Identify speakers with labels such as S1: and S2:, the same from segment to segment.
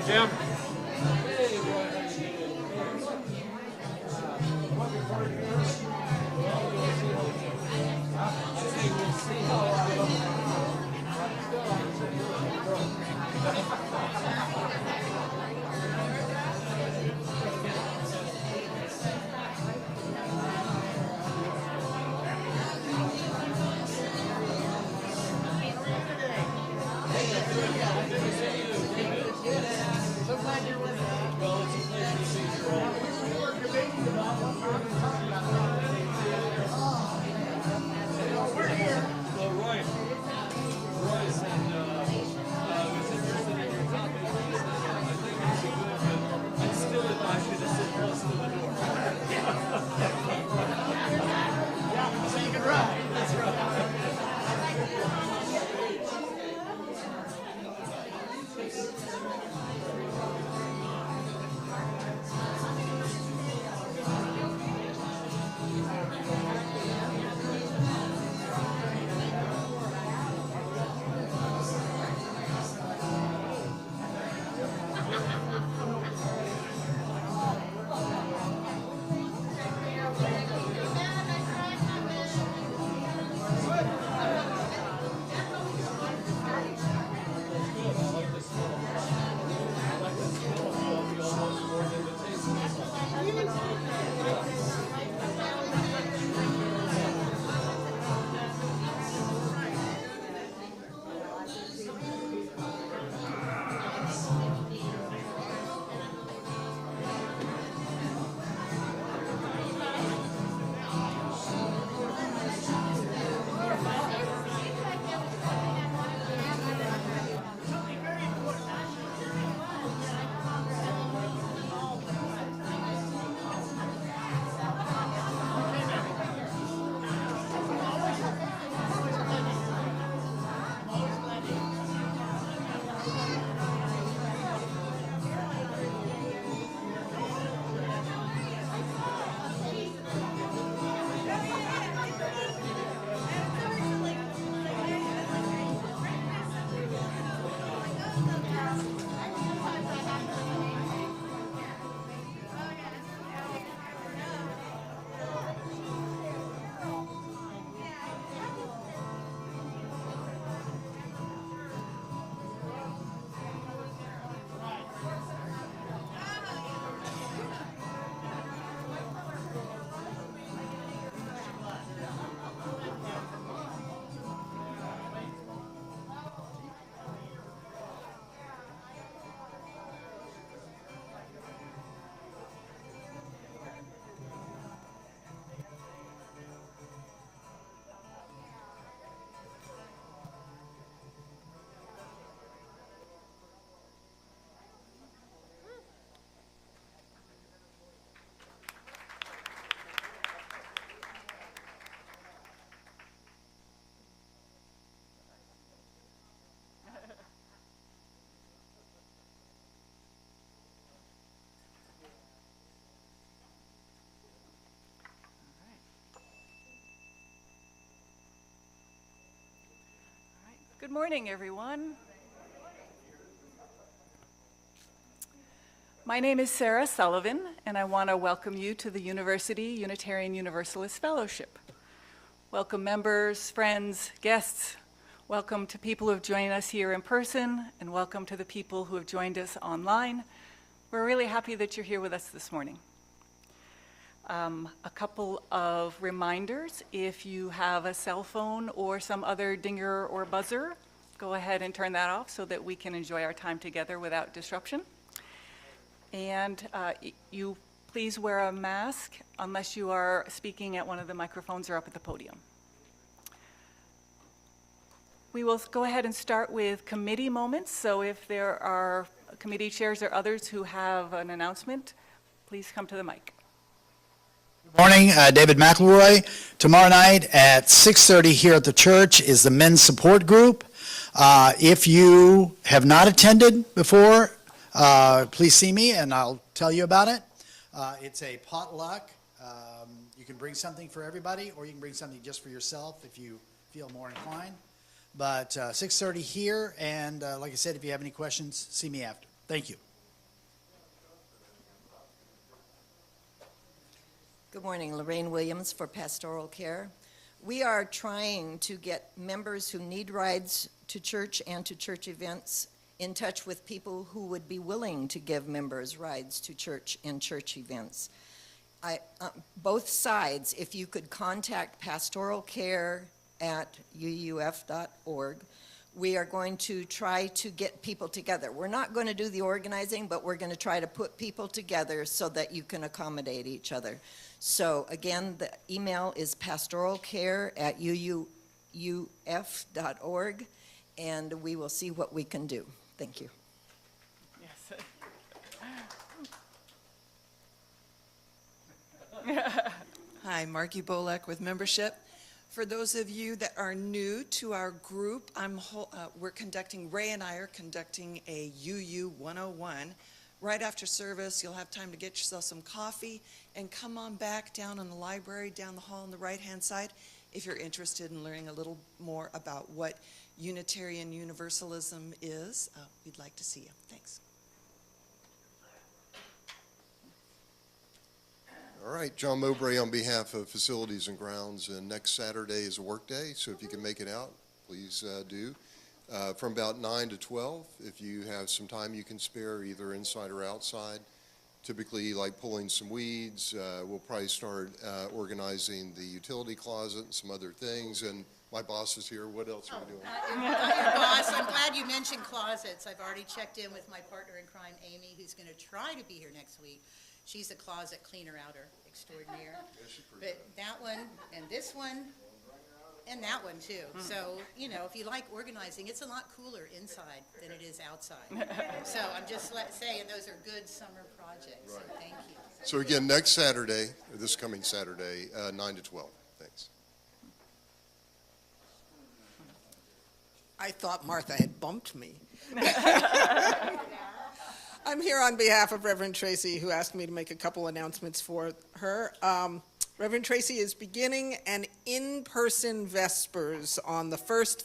S1: Jim.
S2: Good morning, everyone.
S1: My name is Sarah Sullivan, and I want to welcome you to the University Unitarian Universalist Fellowship. Welcome members, friends, guests. Welcome to people who have joined us here in person, and welcome to the people who have joined us online. We're really happy that you're here with us this morning. A couple of reminders. If you have a cell phone or some other dinger or buzzer, go ahead and turn that off so that we can enjoy our time together without disruption. And you please wear a mask unless you are speaking at one of the microphones or up at the podium. We will go ahead and start with committee moments. So if there are committee chairs or others who have an announcement, please come to the mic.
S2: Good morning, David McElroy. Tomorrow night at 6:30 here at the church is the men's support group. If you have not attended before, please see me and I'll tell you about it. It's a potluck. You can bring something for everybody or you can bring something just for yourself if you feel more inclined. But 6:30 here, and like I said, if you have any questions, see me after. Thank you.
S3: Good morning, Lorraine Williams for Pastoral Care. We are trying to get members who need rides to church and to church events in touch with people who would be willing to give members rides to church and church events. Both sides, if you could contact Pastoral Care at UUUF.org, we are going to try to get people together. We're not going to do the organizing, but we're going to try to put people together so that you can accommodate each other. So again, the email is pastoralcare@UUUF.org, and we will see what we can do. Thank you.
S1: Yes.
S4: Hi, Margie Bolek with membership. For those of you that are new to our group, Ray and I are conducting a UU 101. Right after service, you'll have time to get yourself some coffee and come on back down in the library, down the hall on the right-hand side, if you're interested in learning a little more about what Unitarian Universalism is. We'd like to see you. Thanks.
S5: All right, John Mowbray on behalf of Facilities and Grounds, and next Saturday is a work day, so if you can make it out, please do. From about 9 to 12, if you have some time you can spare, either inside or outside, typically like pulling some weeds. We'll probably start organizing the utility closet and some other things, and my boss is here. What else are we doing?
S6: Your boss. I'm glad you mentioned closets. I've already checked in with my partner in crime, Amy, who's going to try to be here next week. She's a closet cleaner-outer extraordinaire. But that one, and this one, and that one too. So, you know, if you like organizing, it's a lot cooler inside than it is outside. So I'm just saying those are good summer projects. Right. So thank you.
S5: So again, next Saturday, or this coming Saturday, 9 to 12. Thanks.
S7: I thought Martha had bumped me. I'm here on behalf of Reverend Tracy, who asked me to make a couple announcements for her. Reverend Tracy is beginning an in-person Vespers on the first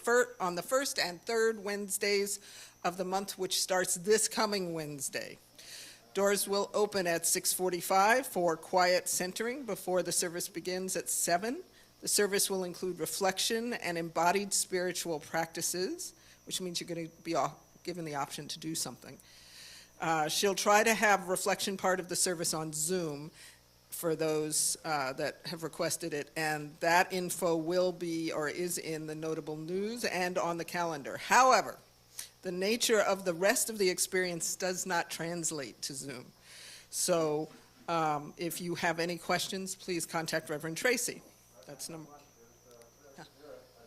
S7: and third Wednesdays of the month, which starts this coming Wednesday. Doors will open at 6:45 for quiet centering before the service begins at 7. The service will include reflection and embodied spiritual practices, which means you're going to be given the option to do something. She'll try to have reflection part of the service on Zoom for those that have requested it, and that info will be or is in the notable news and on the calendar. However, the nature of the rest of the experience does not translate to Zoom. So if you have any questions, please contact Reverend Tracy. That's number. Is there a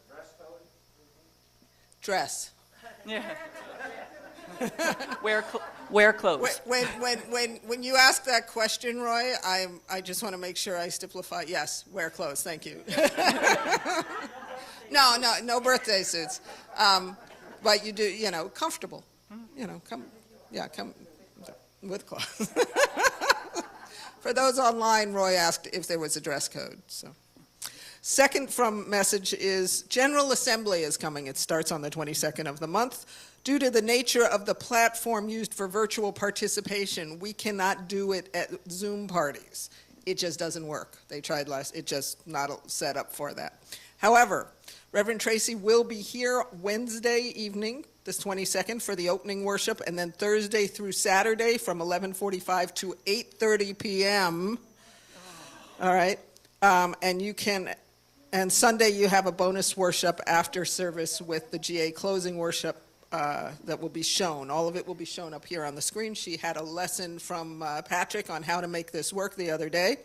S7: dress code? Dress.
S1: Yeah. Wear clothes.
S7: When you ask that question, Roy, I just want to make sure I stipulate. Yes, wear clothes. Thank you. No birthday suits. But you do, comfortable. Come with clothes. For those online, Roy asked if there was a dress code. Second from message is General Assembly is coming. It starts on the 22nd of the month. Due to the nature of the platform used for virtual participation, we cannot do it at Zoom parties. It just doesn't work. They tried last, it just not set up for that. However, Reverend Tracy will be here Wednesday evening, this 22nd, for the opening worship, and then Thursday through Saturday from 11:45 to 8:30 p.m. All right, and Sunday you have a bonus worship after service with the GA closing worship that will be shown. All of it will be shown up here on the screen. She had a lesson from Patrick on how to make this work the other day.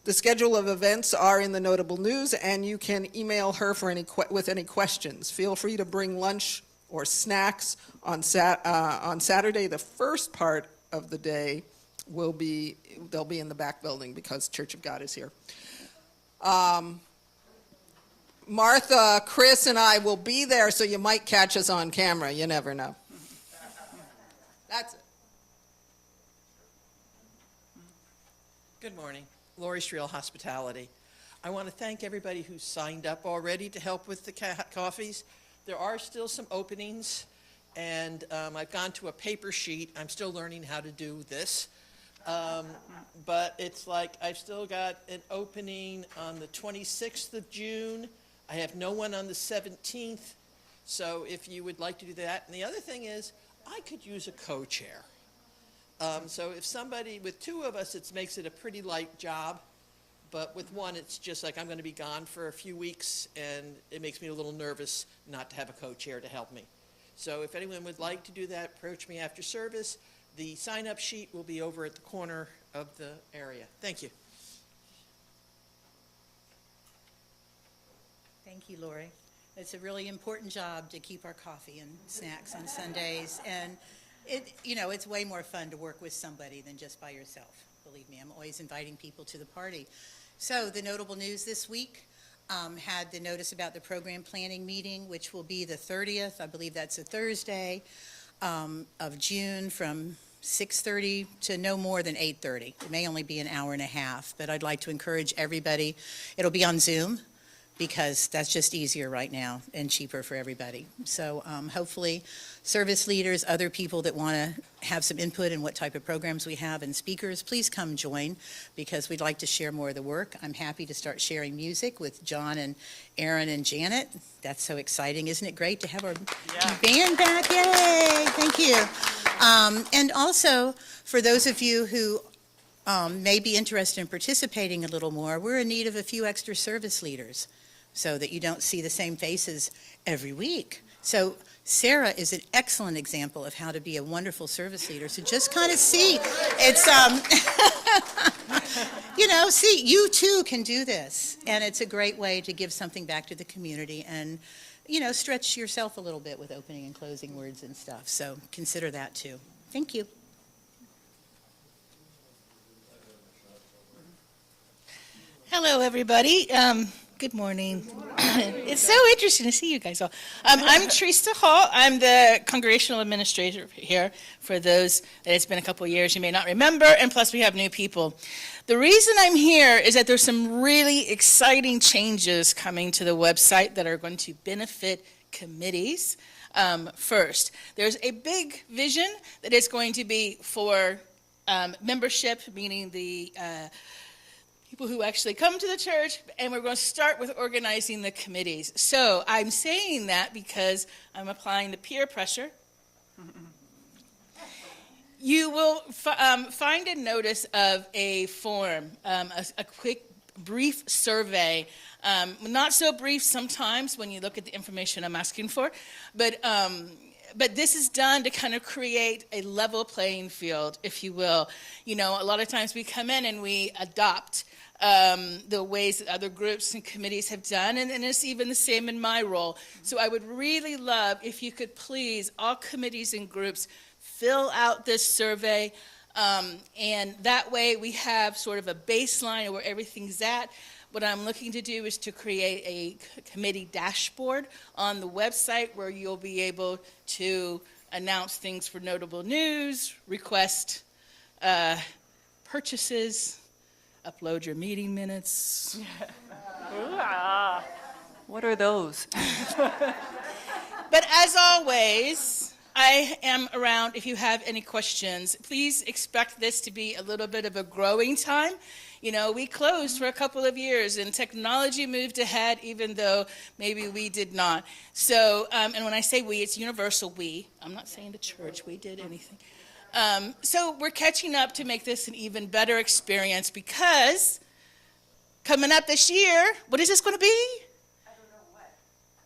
S7: The schedule of events are in the notable news, and you can email her for with any questions. Feel free to bring lunch or snacks on Saturday. The first part of the day they'll be in the back building because Church of God is here. Martha, Chris, and I will be there, so you might catch us on camera. You never know. That's it.
S8: Good morning. Lori Shreel, Hospitality. I want to thank everybody who signed up already to help with the coffees. There are still some openings, and I've gone to a paper sheet. I'm still learning how to do this. But it's like I've still got an opening on the 26th of June. I have no one on the 17th, so if you would like to do that. And the other thing is, I could use a co-chair. So if somebody, with two of us, it makes it a pretty light job, but with one, it's just like I'm going to be gone for a few weeks, and it makes me a little nervous not to have a co-chair to help me. So if anyone would like to do that, approach me after service. The sign-up sheet will be over at the corner of the area. Thank you.
S6: Thank you, Lori. It's a really important job to keep our coffee and snacks on Sundays, and it's way more fun to work with somebody than just by yourself. Believe me, I'm always inviting people to the party. So the notable news this week had the notice about the program planning meeting, which will be the 30th. I believe that's a Thursday of June from 6:30 to no more than 8:30. It may only be an hour and a half, but I'd like to encourage everybody. It'll be on Zoom, because that's just easier right now and cheaper for everybody. So hopefully service leaders, other people that want to have some input in what type of programs we have and speakers, please come join, because we'd like to share more of the work. I'm happy to start sharing music with John and Aaron and Janet. That's so exciting. Isn't it great to have our band back? Yay! Thank you. And also, for those of you who may be interested in participating a little more, we're in need of a few extra service leaders so that you don't see the same faces every week. So Sarah is an excellent example of how to be a wonderful service leader. So just kind of see, it's, see, you too can do this. And it's a great way to give something back to the community and, stretch yourself a little bit with opening and closing words and stuff. So consider that too. Thank you.
S9: Hello, everybody. Good morning. It's so interesting to see you guys all. I'm Trista Hall. I'm the congregational administrator here. For those that it's been a couple of years, you may not remember, and plus we have new people. The reason I'm here is that there's some really exciting changes coming to the website that are going to benefit committees. First, there's a big vision that is going to be for membership, meaning the people who actually come to the church, and we're going to start with organizing the committees. So I'm saying that because I'm applying the peer pressure. You will find a notice of a form, a quick, brief survey. Not so brief sometimes when you look at the information I'm asking for, but this is done to kind of create a level playing field, if you will. A lot of times we come in and we adopt the ways that other groups and committees have done, and it's even the same in my role. So I would really love if you could please, all committees and groups, fill out this survey, and that way we have sort of a baseline of where everything's at. What I'm looking to do is to create a committee dashboard on the website where you'll be able to announce things for notable news, request purchases, upload your meeting minutes.
S1: What are those?
S9: But as always, I am around if you have any questions. Please expect this to be a little bit of a growing time. You know, we closed for a couple of years and technology moved ahead even though maybe we did not. So, and when I say we, it's universal we. I'm not saying the church, we did anything. So we're catching up to make this an even better experience because coming up this year, what is this going to be? I don't know what.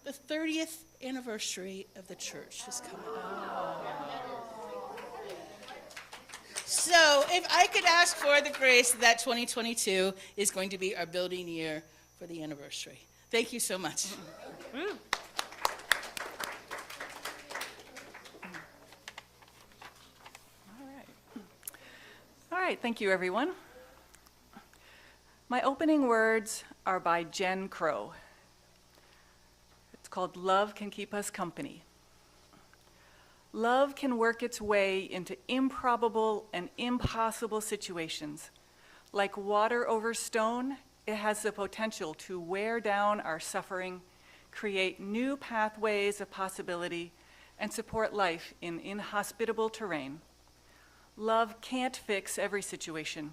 S9: The 30th anniversary of the church is coming up. So if I could ask for the grace that 2022 is going to be our building year for the anniversary. Thank you so much.
S1: All right, thank you, everyone. My opening words are by Jen Crow. It's called Love Can Keep Us Company. Love can work its way into improbable and impossible situations. Like water over stone, it has the potential to wear down our suffering, create new pathways of possibility, and support life in inhospitable terrain. Love can't fix every situation,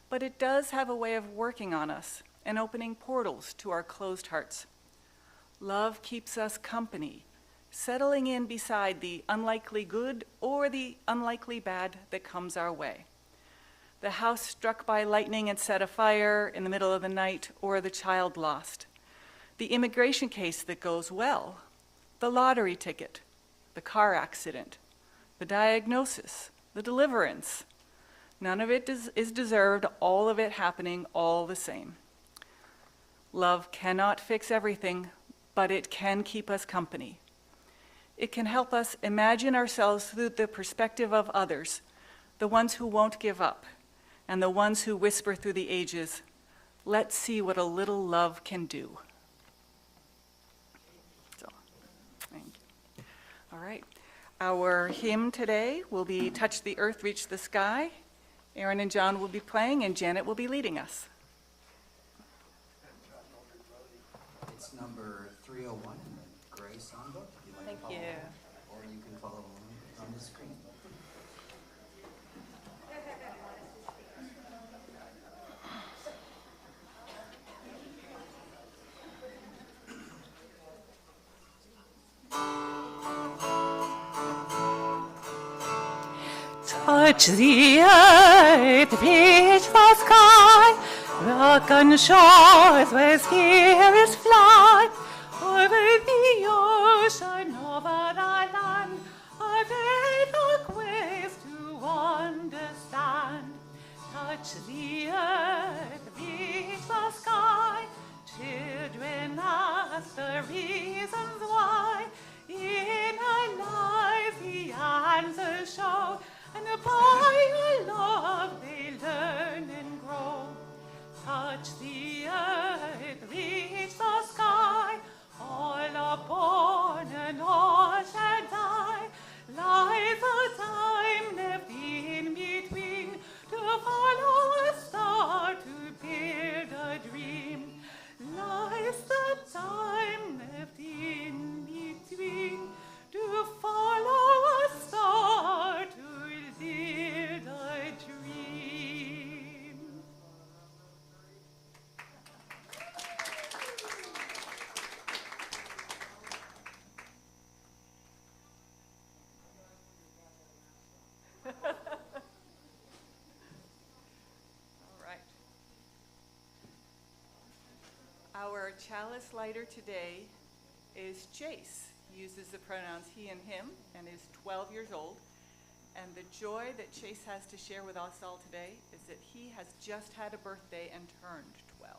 S1: but it does have a way of working on us and opening portals to our closed hearts. Love keeps us company, settling in beside the unlikely good or the unlikely bad that comes our way. The house struck by lightning and set afire in the middle of the night, or the child lost. The immigration case that goes well, the lottery ticket, the car accident, the diagnosis, the deliverance. None of it is deserved, all of it happening all the same. Love cannot fix everything, but it can keep us company. It can help us imagine ourselves through the perspective of others, the ones who won't give up, and the ones who whisper through the ages, let's see what a little love can do. So, thank you. All right. Our hymn today will be Touch the Earth, Reach the Sky. Aaron and John will be playing, and Janet will be leading us.
S10: It's number 301 in the Gray Songbook. If you'd like
S1: Thank
S10: to follow
S1: you.
S10: along, or you can follow along on the screen.
S11: Touch the earth, reach the sky, rock on shores where spirits fly, over the ocean, over the land, a faithful quest to understand. Touch the earth, reach the sky, children ask the reasons why, in our lives the answers show, and by your love they learn and grow. Touch the earth, reach the sky, all are born and all shall die. Lies a time left in between, to follow a star, to build a dream. Lies the time left in between, to follow a star, to build a dream.
S1: All right. Our chalice lighter today is Chase. He uses the pronouns he and him and is 12 years old. And the joy that Chase has to share with us all today is that he has just had a birthday and turned 12.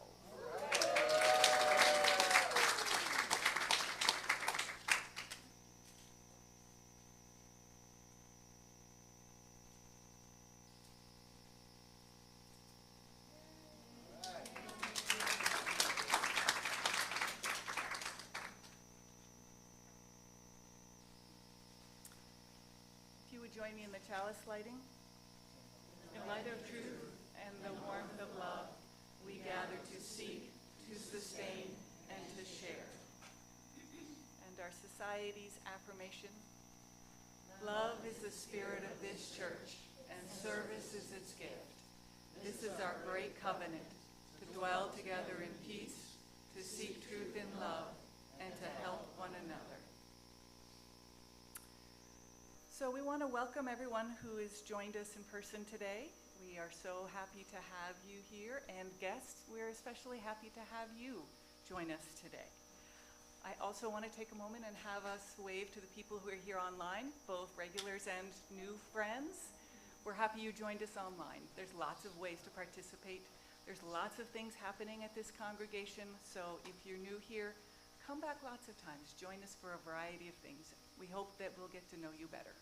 S1: If you would join me in the chalice lighting. In light of truth and the warmth of love, we gather to seek, to sustain, and to share. And our society's affirmation, love is the spirit of this church, and service is its gift. This is our great covenant, to dwell together in peace, to seek truth in love, and to help one another. So we want to welcome everyone who has joined us in person today. We are so happy to have you here, and guests, we're especially happy to have you join us today. I also want to take a moment and have us wave to the people who are here online, both regulars and new friends. We're happy you joined us online. There's lots of ways to participate. There's lots of things happening at this congregation, so if you're new here, come back lots of times. Join us for a variety of things. We hope that we'll get to know you better.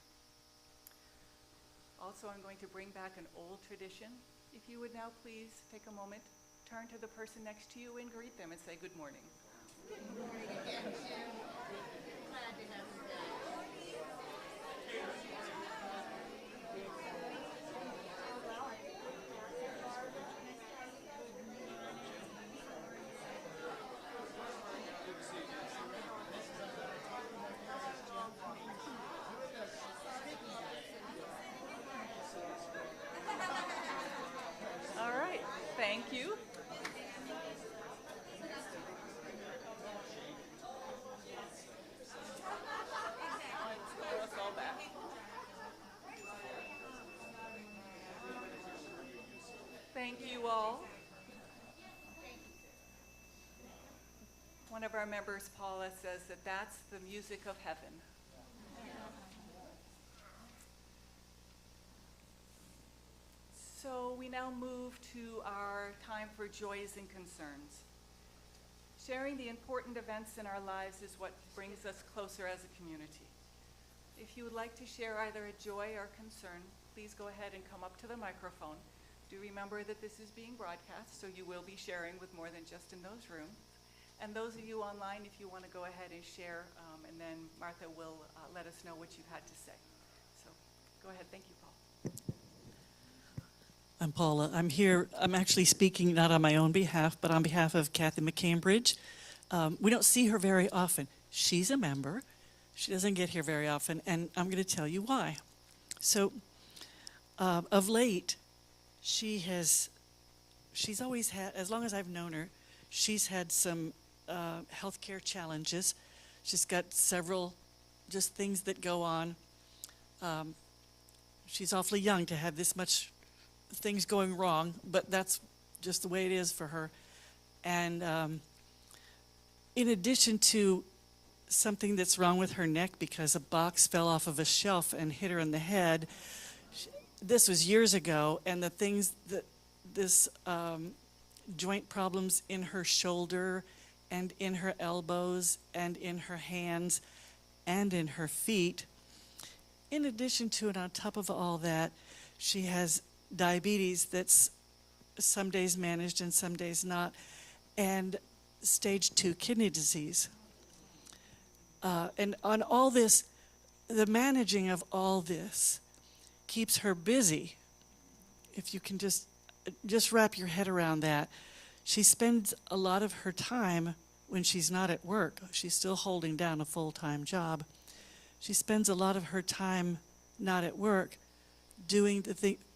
S1: Also, I'm going to bring back an old tradition. If you would now please take a moment, turn to the person next to you and greet them and say good morning.
S6: Good morning again, Jim. Glad to have you back.
S1: All right, thank you. Thank you all. One of our members, Paula, says that that's the music of heaven. So we now move to our time for joys and concerns. Sharing the important events in our lives is what brings us closer as a community. If you would like to share either a joy or concern, please go ahead and come up to the microphone. Do remember that this is being broadcast, so you will be sharing with more than just in those rooms. And those of you online, if you want to go ahead and share, and then Martha will let us know what you've had to say. So go ahead. Thank you, Paul.
S12: I'm Paula. I'm here. I'm actually speaking not on my own behalf, but on behalf of Kathy McCambridge. We don't see her very often. She's a member. She doesn't get here very often, and I'm going to tell you why. So, of late, she's always had, as long as I've known her, she's had some healthcare challenges. She's got several just things that go on. She's awfully young to have this much things going wrong, but that's just the way it is for her. And in addition to something that's wrong with her neck because a box fell off of a shelf and hit her in the head, this was years ago, and the things that this joint problems in her shoulder and in her elbows and in her hands and in her feet. In addition to and on top of all that, she has diabetes that's some days managed and some days not, and stage 2 kidney disease. And on all this, the managing of all this keeps her busy. If you can just wrap your head around that. She spends a lot of her time when she's not at work. She's still holding down a full-time job. She spends a lot of her time not at work doing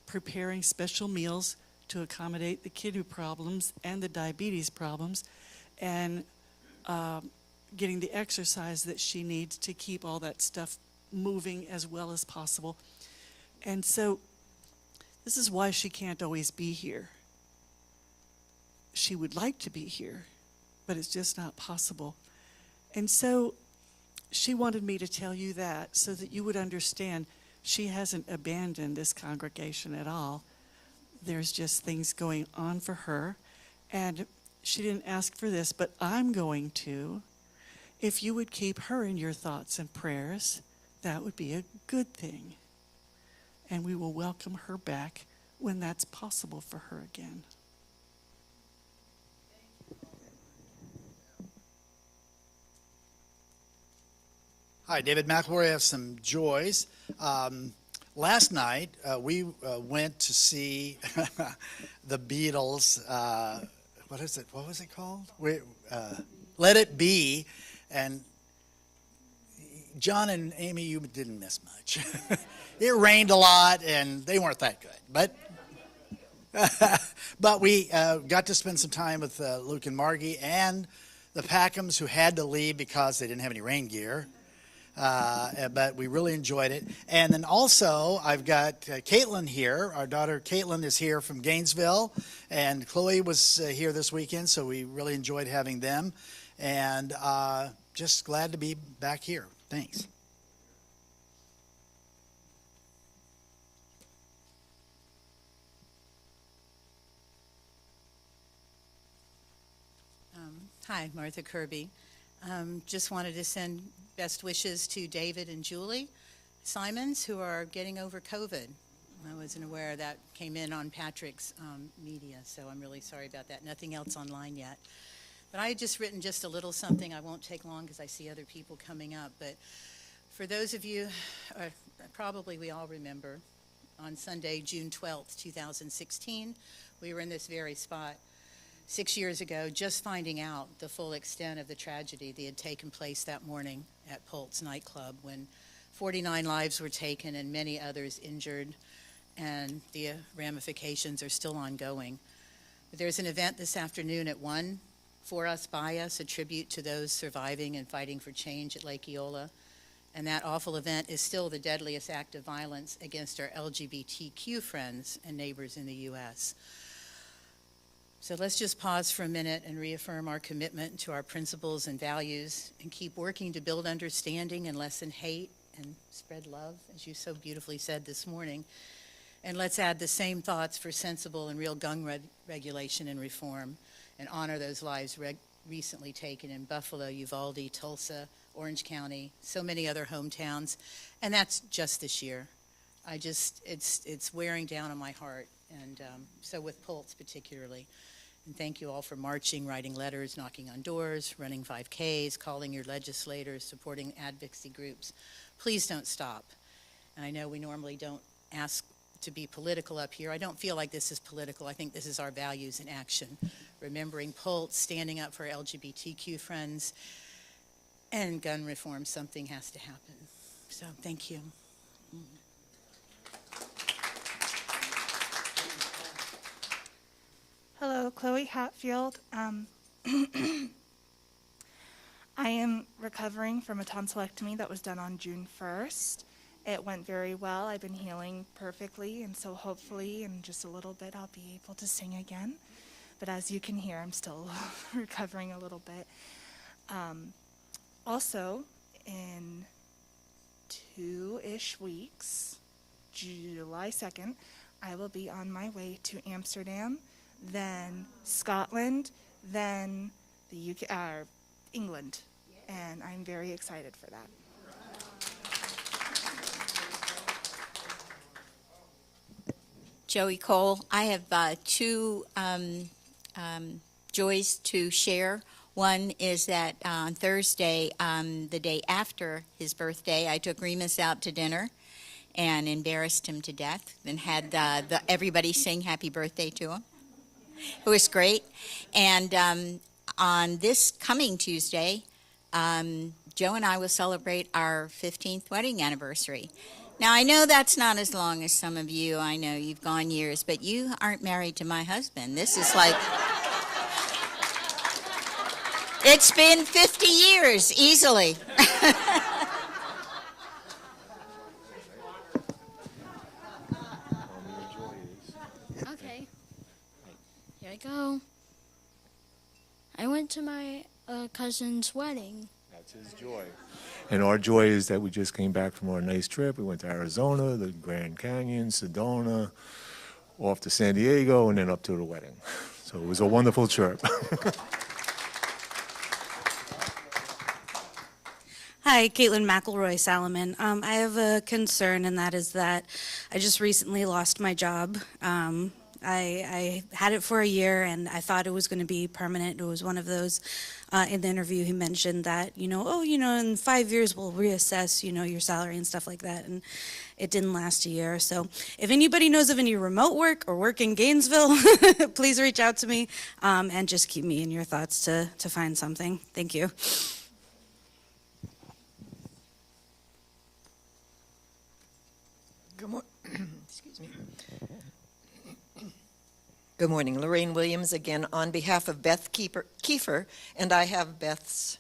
S12: preparing special meals to accommodate the kidney problems and the diabetes problems, and getting the exercise that she needs to keep all that stuff moving as well as possible. And so this is why she can't always be here. She would like to be here, but it's just not possible. And so she wanted me to tell you that so that you would understand she hasn't abandoned this congregation at all. There's just things going on for her. And she didn't ask for this, but I'm going to. If you would keep her in your thoughts and prayers, that would be a good thing. And we will welcome her back when that's possible for her again.
S2: Hi, David McElroy. I have some joys. Last night, we went to see the Beatles. what is it? What was it called? Let It Be, and John and Amy, you didn't miss much. It rained a lot, and they weren't that good, but we got to spend some time with Luke and Margie and the Packhams, who had to leave because they didn't have any rain gear. But we really enjoyed it. And then also, I've got Caitlin here. Our daughter Caitlin is here from Gainesville, and Chloe was here this weekend, so we really enjoyed having them. And just glad to be back here. Thanks.
S6: Hi, Martha Kirby. Just wanted to send best wishes to David and Julie Simons, who are getting over COVID. I wasn't aware that came in on Patrick's media, so I'm really sorry about that. Nothing else online yet. But I had just written just a little something. I won't take long because I see other people coming up. But for those of you, probably we all remember, on Sunday, June 12th, 2016, we were in this very spot 6 years ago, just finding out the full extent of the tragedy that had taken place that morning at Polt's nightclub, when 49 lives were taken and many others injured, and the ramifications are still ongoing. But there's an event this afternoon at 1, For Us, By Us, a tribute to those surviving and fighting for change at Lake Eola. And that awful event is still the deadliest act of violence against our LGBTQ friends and neighbors in the U.S. So let's just pause for a minute and reaffirm our commitment to our principles and values, and keep working to build understanding and lessen hate and spread love, as you so beautifully said this morning. And let's add the same thoughts for sensible and real gun regulation and reform, and honor those lives recently taken in Buffalo, Uvalde, Tulsa, Orange County, so many other hometowns. And that's just this year. It's wearing down on my heart, and so with Pulse particularly. And thank you all for marching, writing letters, knocking on doors, running 5Ks, calling your legislators, supporting advocacy groups. Please don't stop. And I know we normally don't ask to be political up here. I don't feel like this is political. I think this is our values in action. Remembering Pulse, standing up for LGBTQ friends, and gun reform. Something has to happen. So thank you.
S13: Hello, Chloe Hatfield. I am recovering from a tonsillectomy that was done on June 1st. It went very well. I've been healing perfectly, and so hopefully in just a little bit I'll be able to sing again. But as you can hear, I'm still recovering a little bit. Also, in 2-ish weeks, July 2nd, I will be on my way to Amsterdam, then Scotland, then the UK, England, and I'm very excited for that.
S14: Joey Cole. I have two joys to share. One is that on Thursday, the day after his birthday, I took Remus out to dinner and embarrassed him to death, and had everybody sing happy birthday to him. It was great. And on this coming Tuesday, Joe and I will celebrate our 15th wedding anniversary. Now, I know that's not as long as some of you. I know you've gone years, but you aren't married to my husband. This is like, it's been 50 years, easily.
S15: Okay, here I go. I went to my cousin's wedding.
S16: That's his joy. And our joy is that we just came back from our nice trip. We went to Arizona, the Grand Canyon, Sedona, off to San Diego, and then up to the wedding. So it was a wonderful trip.
S17: Hi, Caitlin McElroy Salomon. I have a concern, and that is that I just recently lost my job. I had it for a year, and I thought it was going to be permanent. It was one of those, in the interview, he mentioned that, in 5 years we'll reassess, your salary and stuff like that, and it didn't last a year. So if anybody knows of any remote work or work in Gainesville, please reach out to me, and just keep me in your thoughts to find something. Thank you.
S3: Excuse me. Good morning. Lorraine Williams again on behalf of Beth Kiefer, and I have Beth's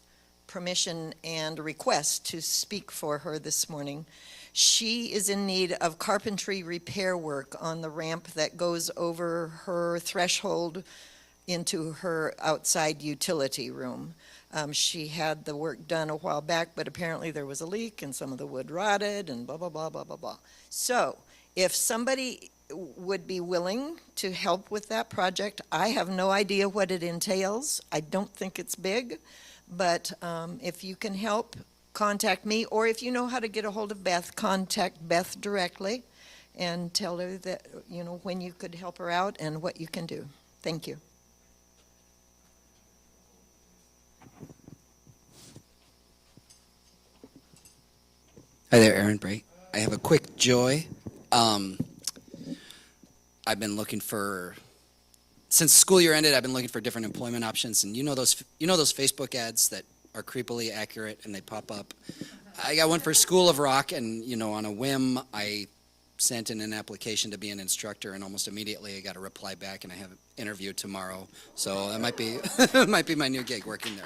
S3: permission and request to speak for her this morning. She is in need of carpentry repair work on the ramp that goes over her threshold into her outside utility room. She had the work done a while back, but apparently there was a leak and some of the wood rotted and blah, blah, blah, blah, blah, blah. So if somebody would be willing to help with that project, I have no idea what it entails. I don't think it's big, but if you can help, contact me, or if you know how to get a hold of Beth, contact Beth directly and tell her that, when you could help her out and what you can do. Thank you.
S18: Hi there, Aaron Bray. I have a quick joy. I've been looking for, since school year ended, I've been looking for different employment options, and those Facebook ads that are creepily accurate and they pop up. I got one for School of Rock, and on a whim, I sent in an application to be an instructor, and almost immediately I got a reply back, and I have an interview tomorrow. So that might be might be my new gig, working there.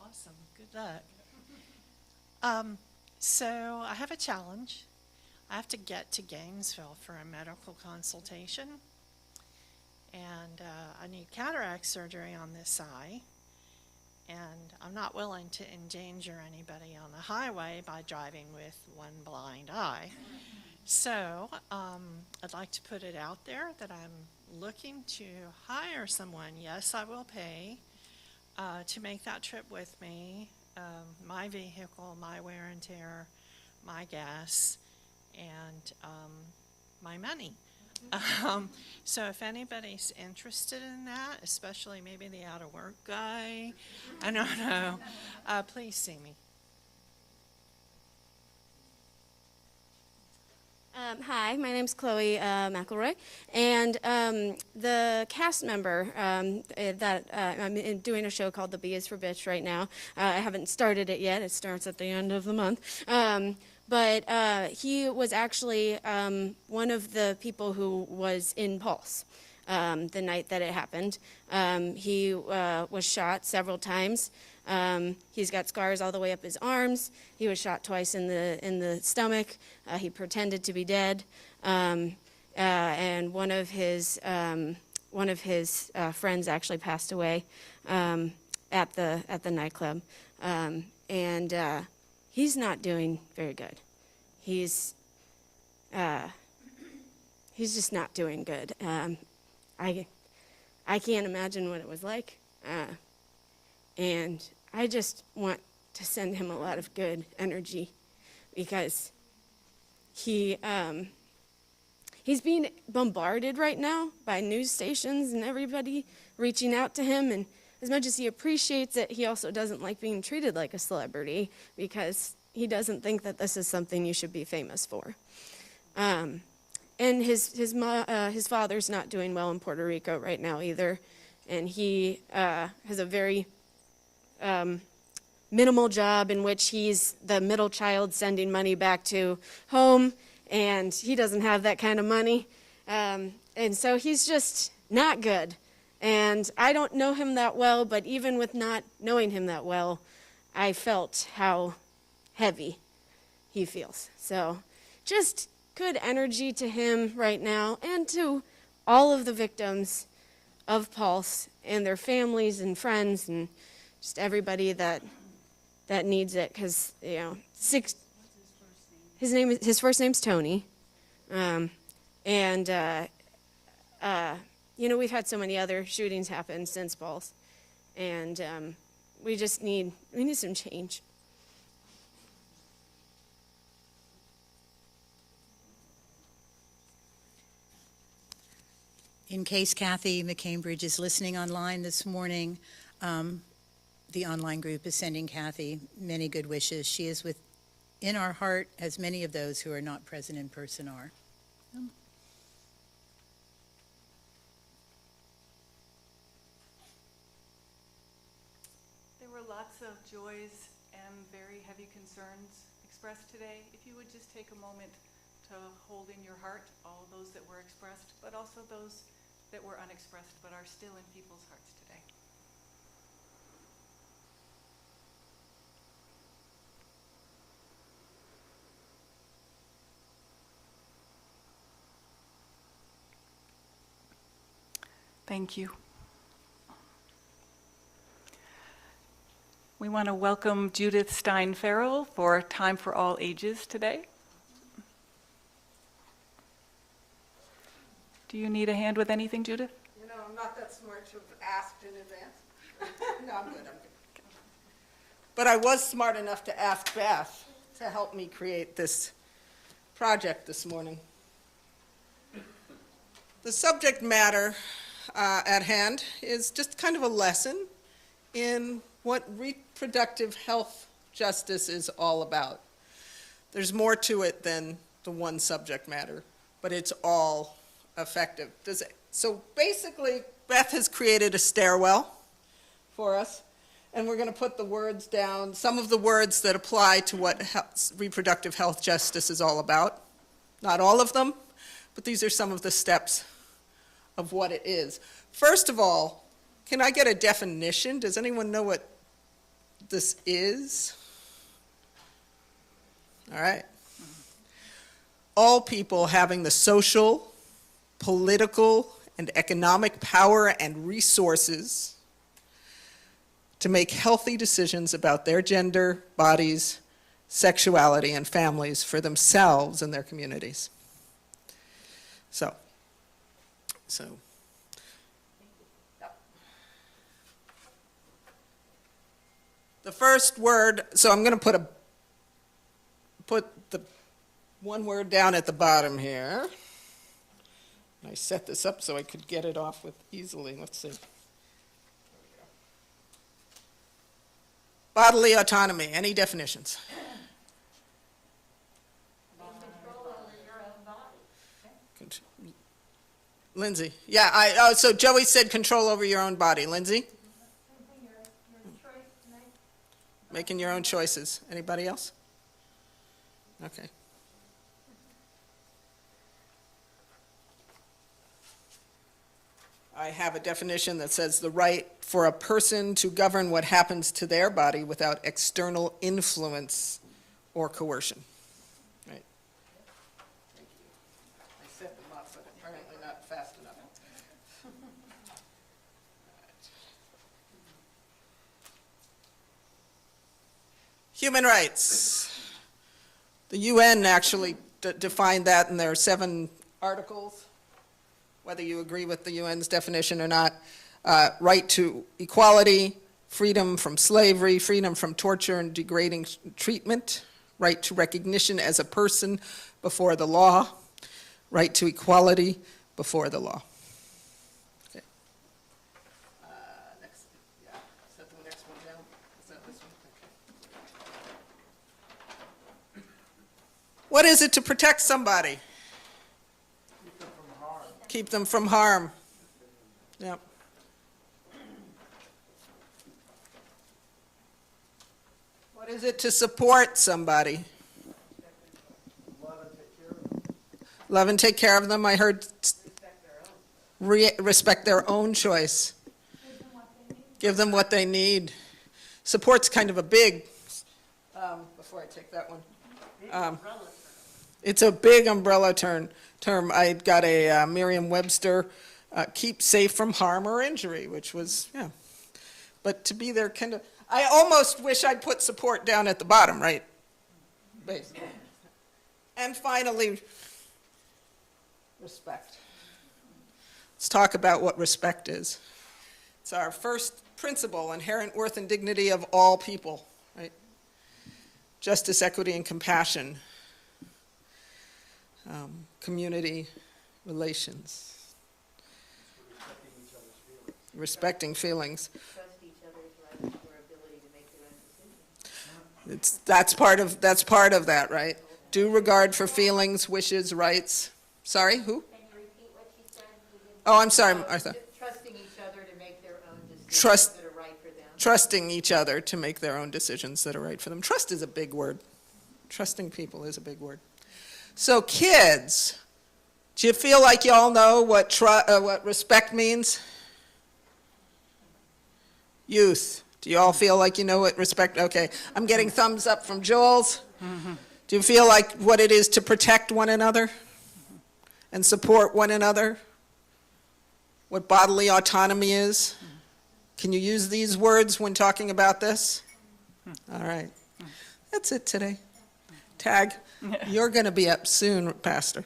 S19: Awesome. Good luck. So I have a challenge. I have to get to Gainesville for a medical consultation, and I need cataract surgery on this eye, and I'm not willing to endanger anybody on the highway by driving with one blind eye. So I'd like to put it out there that I'm looking to hire someone. Yes, I will pay to make that trip with me, my vehicle, my wear and tear, my gas, and my money. So if anybody's interested in that, especially maybe the out of work guy, I don't know, please see me.
S15: Hi, my name's Chloe McElroy, and the cast member that I'm doing a show called The B is for Bitch right now. I haven't started it yet. It starts at the end of the month. But he was actually one of the people who was in Pulse the night that it happened. He was shot several times. He's got scars all the way up his arms. He was shot twice in the stomach. He pretended to be dead, and one of his friends actually passed away at the nightclub, and he's not doing very good. He's just not doing good. I can't imagine what it was like. And I just want to send him a lot of good energy, because he's being bombarded right now by news stations and everybody reaching out to him. And as much as he appreciates it, he also doesn't like being treated like a celebrity, because he doesn't think that this is something you should be famous for. And his father's not doing well in Puerto Rico right now either, and he has a very minimal job in which he's the middle child sending money back to home, and he doesn't have that kind of money. And so he's just not good. And I don't know him that well, but even with not knowing him that well, I felt how heavy he feels. So just good energy to him right now, and to all of the victims of Pulse and their families and friends and just everybody that needs it, because his first name's Tony, and we've had so many other shootings happen since Pulse, and we need some change.
S20: In case Kathy McCambridge is listening online this morning, the online group is sending Kathy many good wishes. She is within our heart, as many of those who are not present in person are.
S1: There were lots of joys and very heavy concerns expressed today. If you would just take a moment to hold in your heart all those that were expressed, but also those that were unexpressed but are still in people's hearts today. Thank you. We want to welcome Judith Stein-Farrell for Time for All Ages today. Do you need a hand with anything, Judith?
S7: You know, I'm not that smart to have asked in advance. No, I'm good. But I was smart enough to ask Beth to help me create this project this morning. The subject matter at hand is just kind of a lesson in what reproductive health justice is all about. There's more to it than the one subject matter, but it's all effective. So basically, Beth has created a stairwell for us, and we're going to put the words down, some of the words that apply to what reproductive health justice is all about. Not all of them, but these are some of the steps of what it is. First of all, can I get a definition? Does anyone know what this is? All right. All people having the social, political, and economic power and resources to make healthy decisions about their gender, bodies, sexuality, and families for themselves and their communities. So. The first word, so I'm going to put the one word down at the bottom here. I set this up so I could get it off with easily. Let's see. Bodily autonomy. Any definitions? Lindsay. Yeah, so Joey said control over your own body. Lindsay? Making your own choices. Anybody else? Okay. I have a definition that says the right for a person to govern what happens to their body without external influence or coercion. Right. Thank you. I set them up, but apparently not fast enough. Human rights. The UN actually defined that in their 7 articles, whether you agree with the UN's definition or not. Right to equality, freedom from slavery, freedom from torture and degrading treatment, right to recognition as a person before the law, right to equality before the law. Okay. Next, yeah, set the next one down. Is that this one? Okay. What is it to protect somebody? Keep them from harm. Yep. What is it to support somebody? Love and take care of them. I heard respect their own choice. Give them what they need. Support's kind of a big, before I take that one. It's a big umbrella term. I got a Merriam-Webster, keep safe from harm or injury, which was, yeah. But to be there kind of, I almost wish I'd put support down at the bottom, right? Basically. And finally, respect. Let's talk about what respect is. It's our first principle, inherent worth and dignity of all people, right? Justice, equity, and compassion. Community relations. respecting feelings.
S21: Trust each other's rights or ability to make their own decisions.
S7: That's part of that, right? Due regard for feelings, wishes, rights. Sorry, who?
S21: Can you repeat what she said?
S7: Oh, I'm sorry, Martha.
S21: Trusting each other to make their own decisions
S7: Trust-
S21: that are right for them.
S7: Trusting each other to make their own decisions that are right for them. Trust is a big word. Trusting people is a big word. So kids, do you feel like you all know what respect means? Youth, do you all feel like you know what respect, okay. I'm getting thumbs up from Joel's. Do you feel like what it is to protect one another and support one another? What bodily autonomy is? Can you use these words when talking about this? All right. That's it today. Tag, you're going to be up soon, Pastor.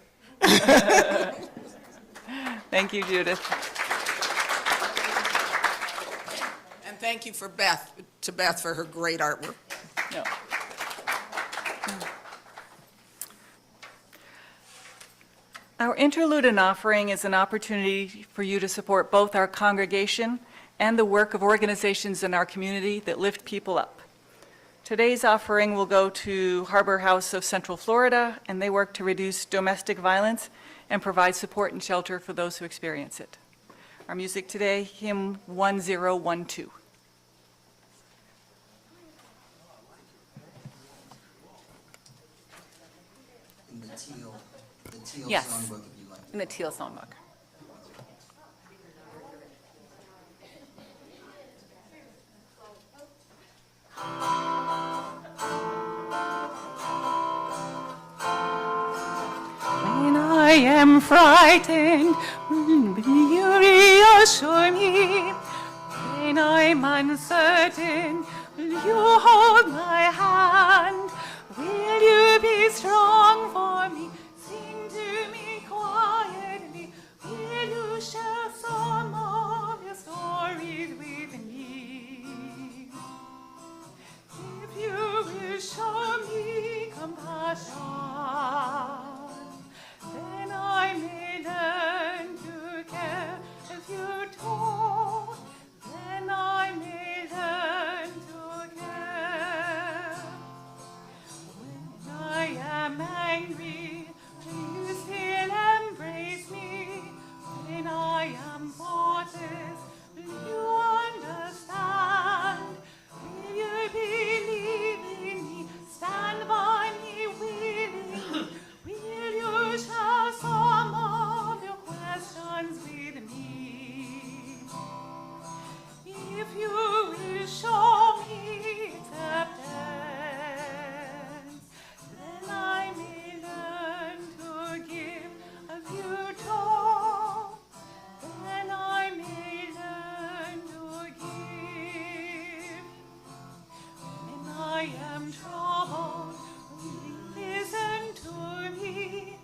S1: Thank you, Judith.
S7: And thank you to Beth for her great artwork.
S1: No. Our interlude and offering is an opportunity for you to support both our congregation and the work of organizations in our community that lift people up. Today's offering will go to Harbor House of Central Florida, and they work to reduce domestic violence and provide support and shelter for those who experience it. Our music today, hymn 1012.
S10: In the teal
S1: Yes,
S10: songbook, if you'd like.
S1: in the Teal Songbook.
S11: When I am frightened, will you reassure me? When I'm uncertain, will you hold my hand? Will you be strong for me? Sing to me quietly. Will you share some of your stories with me? If you will show me compassion, then I may learn to care. If you talk, then I may learn to care. When I am angry, will you still embrace me? When I am thoughtless, will you understand? Will you believe in me? Stand by me willingly. Will you share some of your questions with me? If you will show me acceptance, then I may learn to give. If you talk, then I may learn to give. When I am troubled, will you listen to me?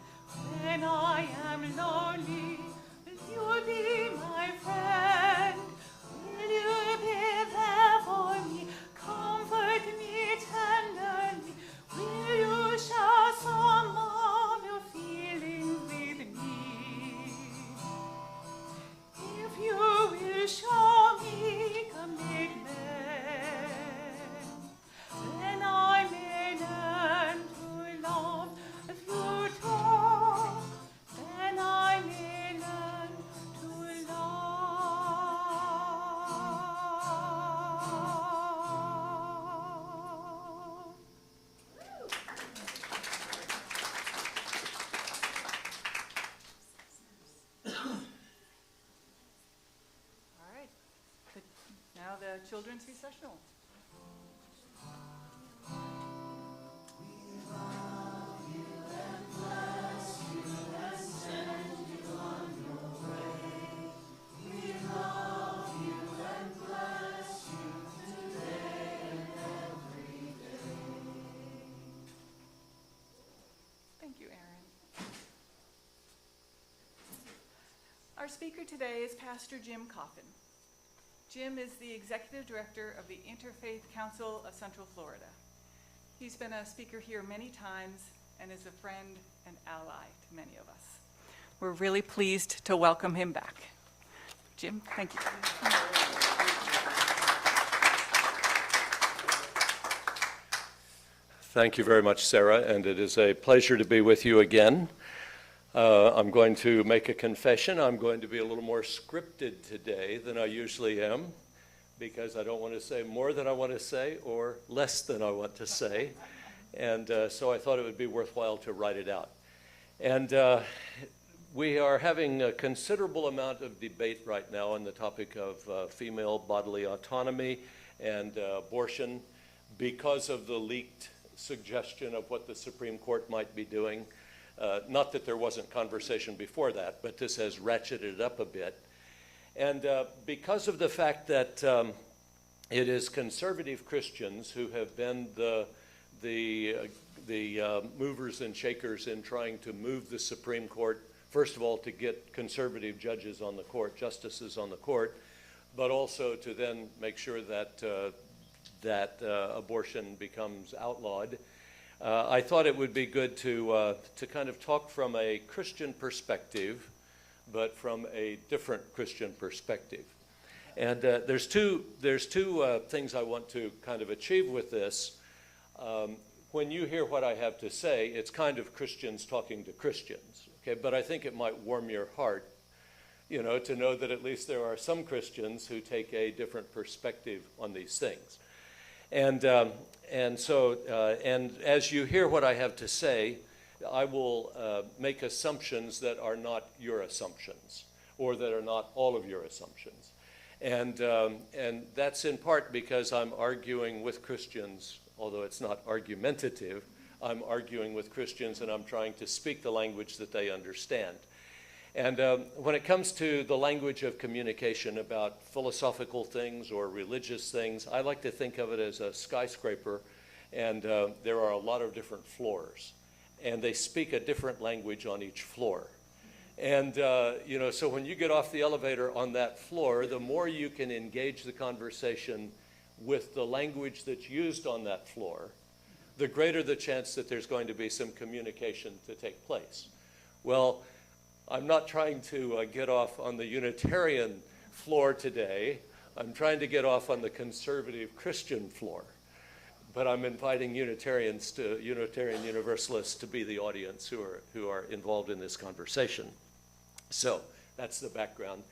S11: When I am lonely, will you be my friend? Will you be there for me? Comfort me tenderly. Will you share some of your feelings with me? If you will show me commitment, then I may learn to love. If you talk, then I may learn to love.
S1: All right. Now the children's recessional. Thank you, Aaron. Our speaker today is Pastor Jim Coffin. Jim is the Executive Director of the Interfaith Council of Central Florida. He's been a speaker here many times and is a friend and ally to many of us. We're really pleased to welcome him back. Jim, thank you.
S4: Thank you very much, Sarah, and it is a pleasure to be with you again. I'm going to make a confession. I'm going to be a little more scripted today than I usually am, because I don't want to say more than I want to say or less than I want to say. And so I thought it would be worthwhile to write it out. And we are having a considerable amount of debate right now on the topic of female bodily autonomy and abortion because of the leaked suggestion of what the Supreme Court might be doing. Not that there wasn't conversation before that, but this has ratcheted it up a bit. And because of the fact that it is conservative Christians who have been the movers and shakers in trying to move the Supreme Court, first of all, to get conservative judges on the court, justices on the court, but also to then make sure that abortion becomes outlawed. I thought it would be good to kind of talk from a Christian perspective, but from a different Christian perspective. And there's two things I want to kind of achieve with this. When you hear what I have to say, it's kind of Christians talking to Christians, okay? But I think it might warm your heart, you know, to know that at least there are some Christians who take a different perspective on these things. And as you hear what I have to say, I will make assumptions that are not your assumptions, or that are not all of your assumptions. And that's in part because I'm arguing with Christians, although it's not argumentative. I'm arguing with Christians, and I'm trying to speak the language that they understand. And when it comes to the language of communication about philosophical things or religious things, I like to think of it as a skyscraper, and there are a lot of different floors, and they speak a different language on each floor. And you know, so when you get off the elevator on that floor, the more you can engage the conversation with the language that's used on that floor, the greater the chance that there's going to be some communication to take place. Well, I'm not trying to get off on the Unitarian floor today. I'm trying to get off on the conservative Christian floor. But I'm inviting Unitarian Universalists to be the audience who are involved in this conversation. So that's the background.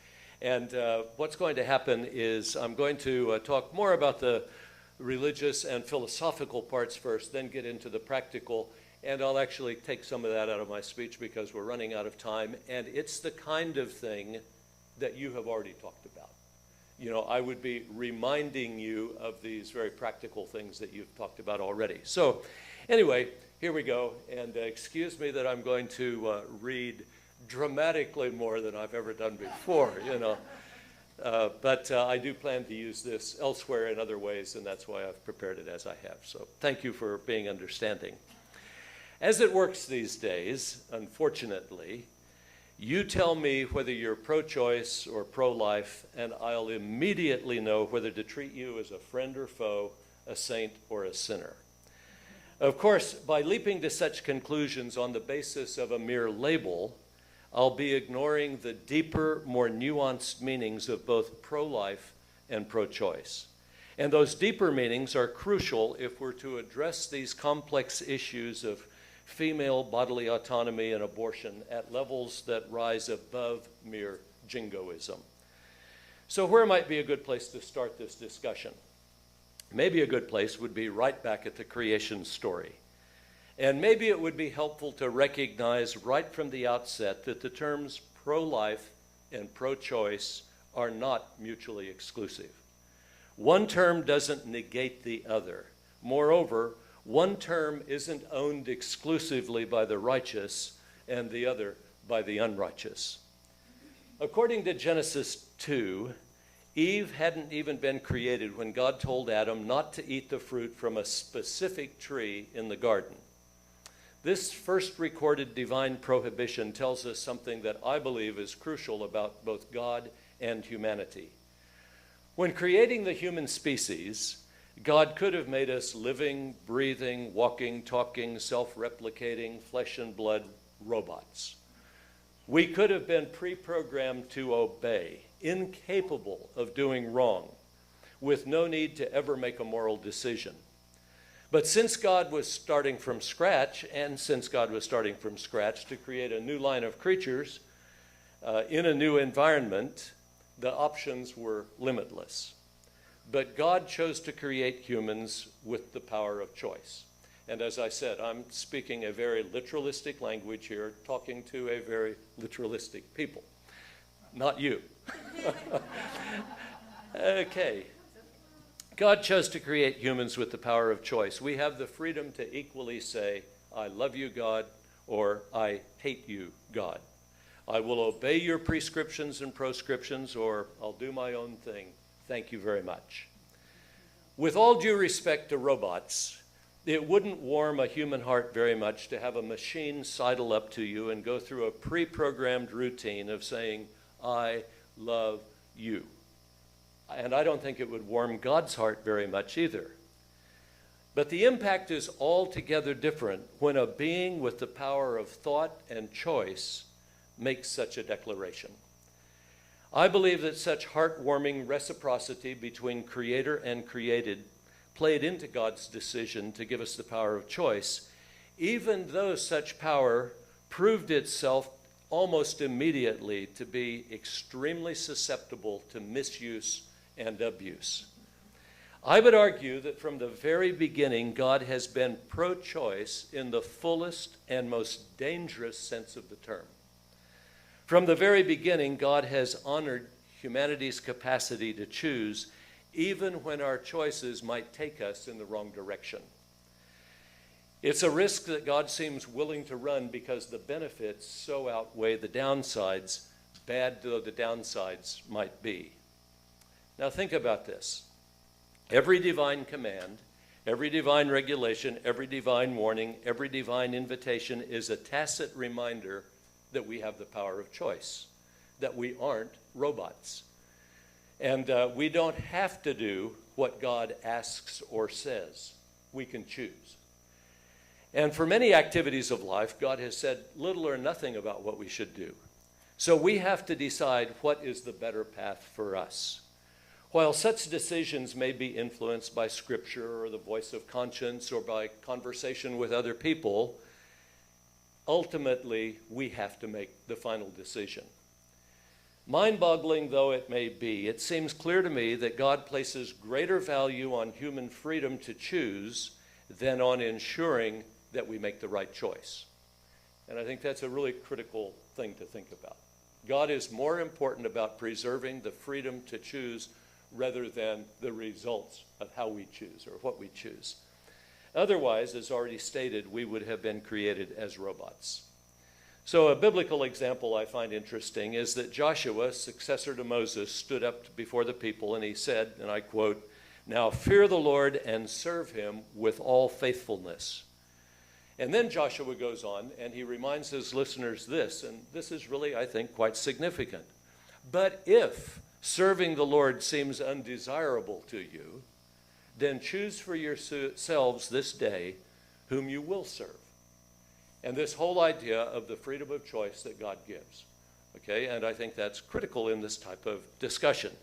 S4: And what's going to happen is I'm going to talk more about the religious and philosophical parts first, then get into the practical. And I'll actually take some of that out of my speech because we're running out of time. And it's the kind of thing that you have already talked about. You know, I would be reminding you of these very practical things that you've talked about already. So anyway, here we go. And excuse me that I'm going to read dramatically more than I've ever done before, you know. But I do plan to use this elsewhere in other ways, and that's why I've prepared it as I have. So thank you for being understanding. As it works these days, unfortunately, you tell me whether you're pro-choice or pro-life, and I'll immediately know whether to treat you as a friend or foe, a saint or a sinner. Of course, by leaping to such conclusions on the basis of a mere label, I'll be ignoring the deeper, more nuanced meanings of both pro-life and pro-choice. And those deeper meanings are crucial if we're to address these complex issues of female bodily autonomy and abortion at levels that rise above mere jingoism. So where might be a good place to start this discussion? Maybe a good place would be right back at the creation story. And maybe it would be helpful to recognize right from the outset that the terms pro-life and pro-choice are not mutually exclusive. One term doesn't negate the other. Moreover, one term isn't owned exclusively by the righteous and the other by the unrighteous. According to Genesis 2, Eve hadn't even been created when God told Adam not to eat the fruit from a specific tree in the garden. This first recorded divine prohibition tells us something that I believe is crucial about both God and humanity. When creating the human species, God could have made us living, breathing, walking, talking, self-replicating, flesh and blood robots. We could have been pre-programmed to obey, incapable of doing wrong, with no need to ever make a moral decision. But since God was starting from scratch, to create a new line of creatures in a new environment, the options were limitless. But God chose to create humans with the power of choice. And as I said, I'm speaking a very literalistic language here, talking to a very literalistic people, not you. Okay. God chose to create humans with the power of choice. We have the freedom to equally say, I love you, God, or I hate you, God. I will obey your prescriptions and proscriptions, or I'll do my own thing. Thank you very much. With all due respect to robots, it wouldn't warm a human heart very much to have a machine sidle up to you and go through a pre-programmed routine of saying, I love you. And I don't think it would warm God's heart very much either. But the impact is altogether different when a being with the power of thought and choice makes such a declaration. I believe that such heartwarming reciprocity between creator and created played into God's decision to give us the power of choice, even though such power proved itself almost immediately to be extremely susceptible to misuse and abuse. I would argue that from the very beginning, God has been pro-choice in the fullest and most dangerous sense of the term. From the very beginning, God has honored humanity's capacity to choose, even when our choices might take us in the wrong direction. It's a risk that God seems willing to run because the benefits so outweigh the downsides, bad though the downsides might be. Now think about this. Every divine command, every divine regulation, every divine warning, every divine invitation is a tacit reminder that we have the power of choice, that we aren't robots. And we don't have to do what God asks or says. We can choose. And for many activities of life, God has said little or nothing about what we should do. So we have to decide what is the better path for us. While such decisions may be influenced by Scripture or the voice of conscience or by conversation with other people, ultimately, we have to make the final decision. Mind-boggling though it may be, it seems clear to me that God places greater value on human freedom to choose than on ensuring that we make the right choice. And I think that's a really critical thing to think about. God is more important about preserving the freedom to choose rather than the results of how we choose or what we choose. Otherwise, as already stated, we would have been created as robots. So a biblical example I find interesting is that Joshua, successor to Moses, stood up before the people and he said, and I quote, "Now fear the Lord and serve him with all faithfulness." And then Joshua goes on and he reminds his listeners this, and this is really, I think, quite significant. "But if serving the Lord seems undesirable to you, then choose for yourselves this day whom you will serve." And this whole idea of the freedom of choice that God gives. Okay, and I think that's critical in this type of discussion.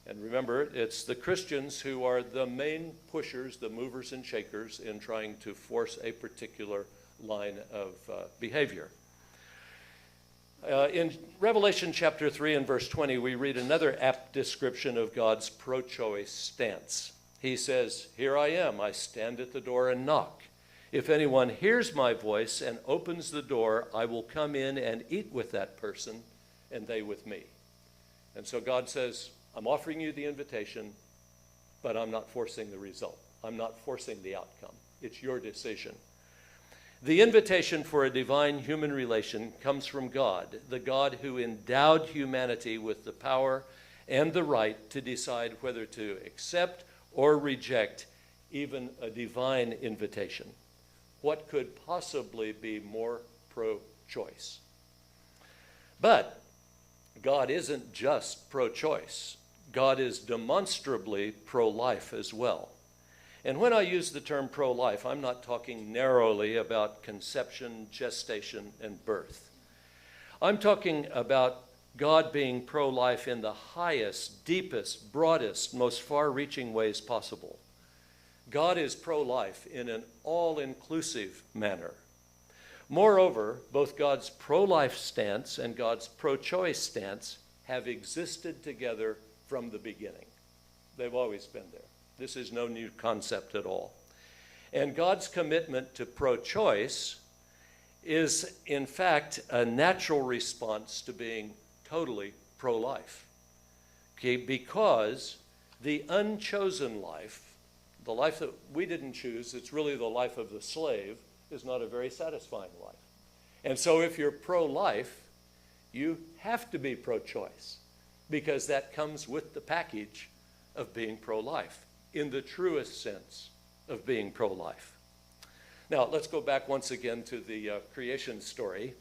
S4: And remember, it's the Christians who are the main pushers, the movers and shakers in trying to force a particular line of behavior. In Revelation chapter 3 and verse 20, we read another apt description of God's pro-choice stance. He says, "Here I am, I stand at the door and knock. If anyone hears my voice and opens the door, I will come in and eat with that person and they with me." And so God says, I'm offering you the invitation, but I'm not forcing the result. I'm not forcing the outcome. It's your decision. The invitation for a divine human relation comes from God, the God who endowed humanity with the power and the right to decide whether to accept or reject even a divine invitation. What could possibly be more pro-choice? But God isn't just pro-choice. God is demonstrably pro-life as well. And when I use the term pro-life, I'm not talking narrowly about conception, gestation, and birth. I'm talking about God being pro-life in the highest, deepest, broadest, most far-reaching ways possible. God is pro-life in an all-inclusive manner. Moreover, both God's pro-life stance and God's pro-choice stance have existed together from the beginning. They've always been there. This is no new concept at all. And God's commitment to pro-choice is, in fact, a natural response to being totally pro-life. Okay, because the unchosen life, the life that we didn't choose, it's really the life of the slave, is not a very satisfying life. And so if you're pro-life, you have to be pro-choice, because that comes with the package of being pro-life, in the truest sense of being pro-life. Now, let's go back once again to the creation story,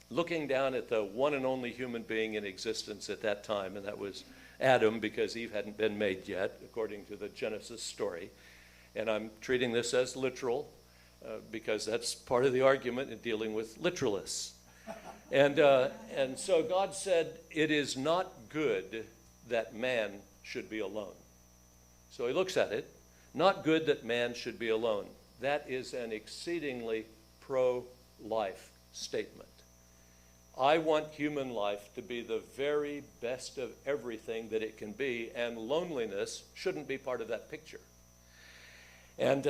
S4: looking down at the one and only human being in existence at that time, and that was Adam, because Eve hadn't been made yet, according to the Genesis story. And I'm treating this as literal, because that's part of the argument in dealing with literalists. And so God said, "It is not good that man should be alone." So he looks at it, not good that man should be alone. That is an exceedingly pro-life statement. I want human life to be the very best of everything that it can be, and loneliness shouldn't be part of that picture. And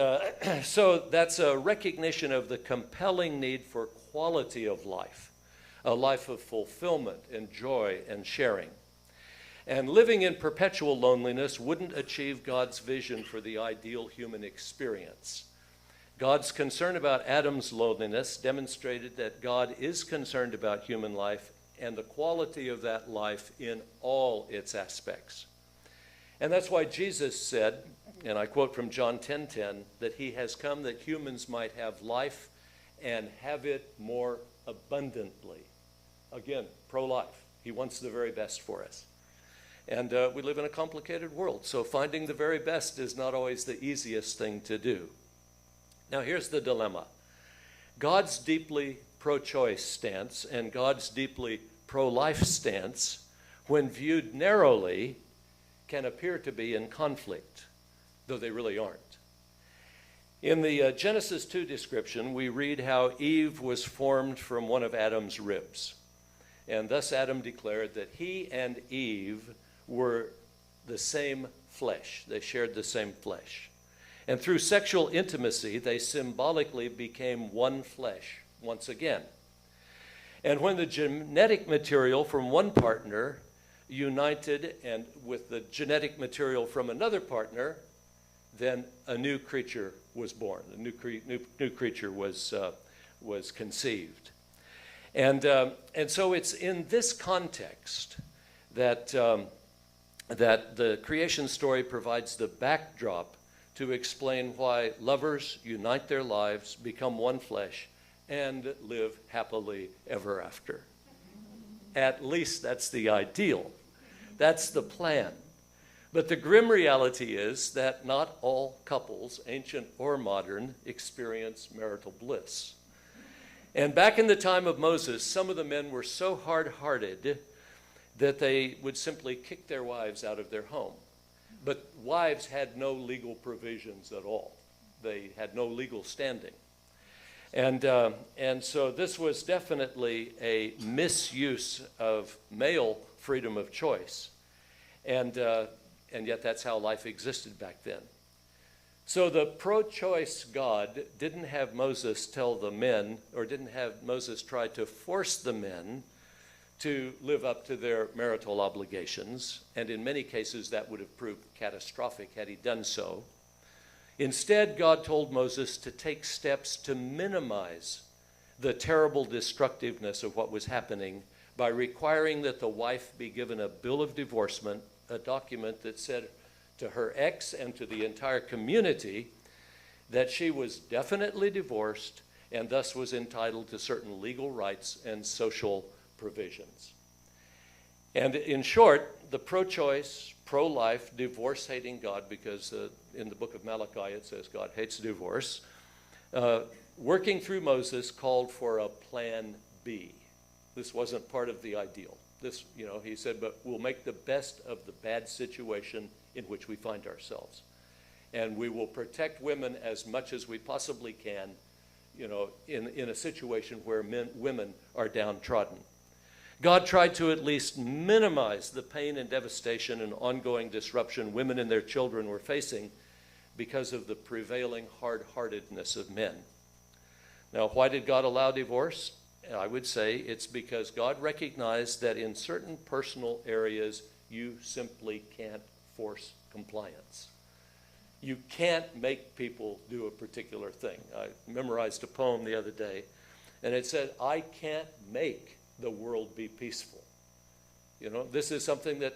S4: so that's a recognition of the compelling need for quality of life, a life of fulfillment and joy and sharing. And living in perpetual loneliness wouldn't achieve God's vision for the ideal human experience. God's concern about Adam's loneliness demonstrated that God is concerned about human life and the quality of that life in all its aspects. And that's why Jesus said, and I quote from John 10:10, that he has come that humans might have life and have it more abundantly. Again, pro-life. He wants the very best for us. And we live in a complicated world, so finding the very best is not always the easiest thing to do. Now, here's the dilemma. God's deeply pro-choice stance and God's deeply pro-life stance, when viewed narrowly, can appear to be in conflict, though they really aren't. In the Genesis 2 description, we read how Eve was formed from one of Adam's ribs. And thus Adam declared that he and Eve were the same flesh. They shared the same flesh. And through sexual intimacy, they symbolically became one flesh once again. And when the genetic material from one partner united and with the genetic material from another partner, then a new creature was born. A new creature was conceived. And so it's in this context that the creation story provides the backdrop to explain why lovers unite their lives, become one flesh, and live happily ever after. At least that's the ideal. That's the plan. But the grim reality is that not all couples, ancient or modern, experience marital bliss. And back in the time of Moses, some of the men were so hard-hearted that they would simply kick their wives out of their home. But wives had no legal provisions at all. They had no legal standing. And so this was definitely a misuse of male freedom of choice. And yet that's how life existed back then. So the pro-choice God didn't have Moses tell the men, or didn't have Moses try to force the men to live up to their marital obligations, and in many cases that would have proved catastrophic had he done so. Instead, God told Moses to take steps to minimize the terrible destructiveness of what was happening by requiring that the wife be given a bill of divorcement, a document that said to her ex and to the entire community that she was definitely divorced and thus was entitled to certain legal rights and social provisions. And in short, the pro-choice, pro-life, divorce-hating God, because in the book of Malachi it says God hates divorce, working through Moses called for a plan B. This wasn't part of the ideal. This, he said, but we'll make the best of the bad situation in which we find ourselves. And we will protect women as much as we possibly can, in a situation where women are downtrodden. God tried to at least minimize the pain and devastation and ongoing disruption women and their children were facing because of the prevailing hard-heartedness of men. Now, why did God allow divorce? I would say it's because God recognized that in certain personal areas, you simply can't force compliance. You can't make people do a particular thing. I memorized a poem the other day, and it said, I can't make the world be peaceful. This is something that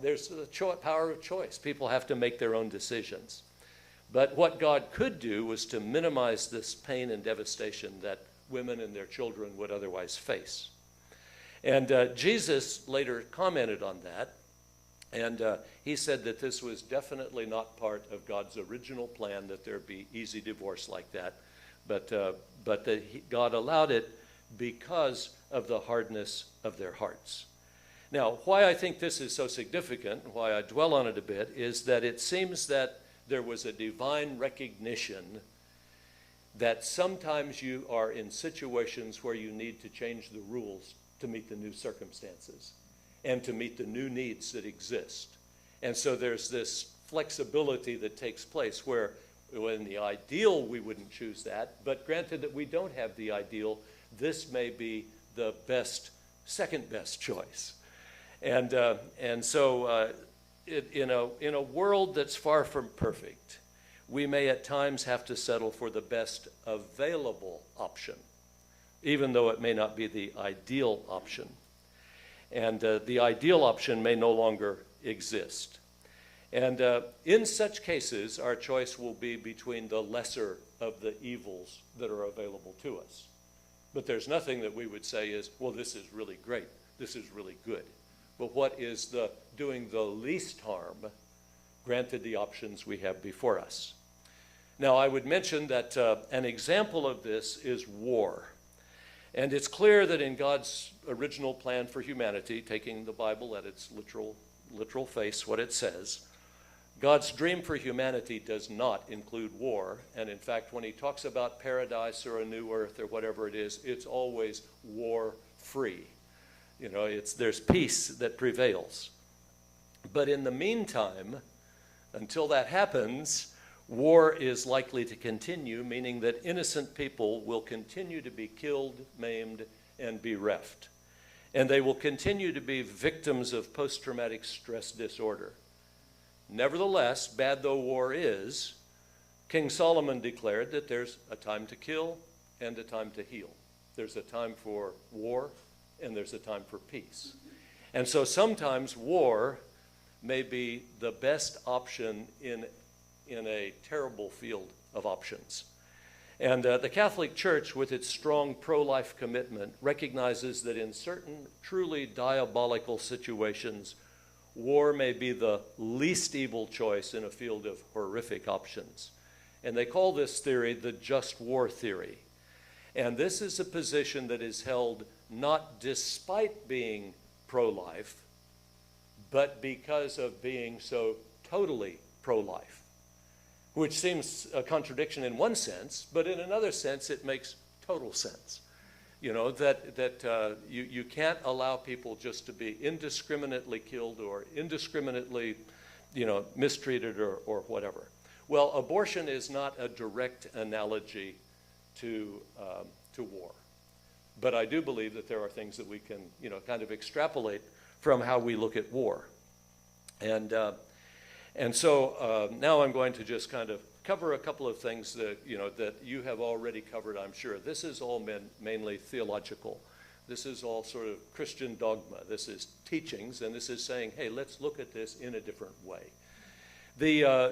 S4: there's the power of choice. People have to make their own decisions. But what God could do was to minimize this pain and devastation that women and their children would otherwise face. And Jesus later commented on that, and he said that this was definitely not part of God's original plan, that there be easy divorce like that, but that God allowed it because of the hardness of their hearts. Now, why I think this is so significant, why I dwell on it a bit, is that it seems that there was a divine recognition that sometimes you are in situations where you need to change the rules to meet the new circumstances and to meet the new needs that exist. And so there's this flexibility that takes place where in the ideal we wouldn't choose that, but granted that we don't have the ideal, this may be the second best choice. And so in a world that's far from perfect, we may at times have to settle for the best available option, even though it may not be the ideal option. And the ideal option may no longer exist. And in such cases, our choice will be between the lesser of the evils that are available to us. But there's nothing that we would say is, well, this is really great, this is really good. But what is doing the least harm, granted the options we have before us? Now, I would mention that an example of this is war. And it's clear that in God's original plan for humanity, taking the Bible at its literal face, what it says, God's dream for humanity does not include war. And in fact, when he talks about paradise or a new earth or whatever it is, it's always war-free. There's peace that prevails. But in the meantime, until that happens, war is likely to continue, meaning that innocent people will continue to be killed, maimed, and bereft. And they will continue to be victims of post-traumatic stress disorder. Nevertheless, bad though war is, King Solomon declared that there's a time to kill and a time to heal. There's a time for war and there's a time for peace. And so sometimes war may be the best option in a terrible field of options. And the Catholic Church, with its strong pro-life commitment, recognizes that in certain truly diabolical situations, war may be the least evil choice in a field of horrific options. And they call this theory the just war theory. And this is a position that is held not despite being pro-life, but because of being so totally pro-life, which seems a contradiction in one sense, but in another sense it makes total sense. That you can't allow people just to be indiscriminately killed or indiscriminately, mistreated or whatever. Well, abortion is not a direct analogy to war. But I do believe that there are things that we can, kind of extrapolate from how we look at war. And so now I'm going to just kind of cover a couple of things that, that you have already covered, I'm sure. This is all mainly theological. This is all sort of Christian dogma. This is teachings, and this is saying, hey, let's look at this in a different way.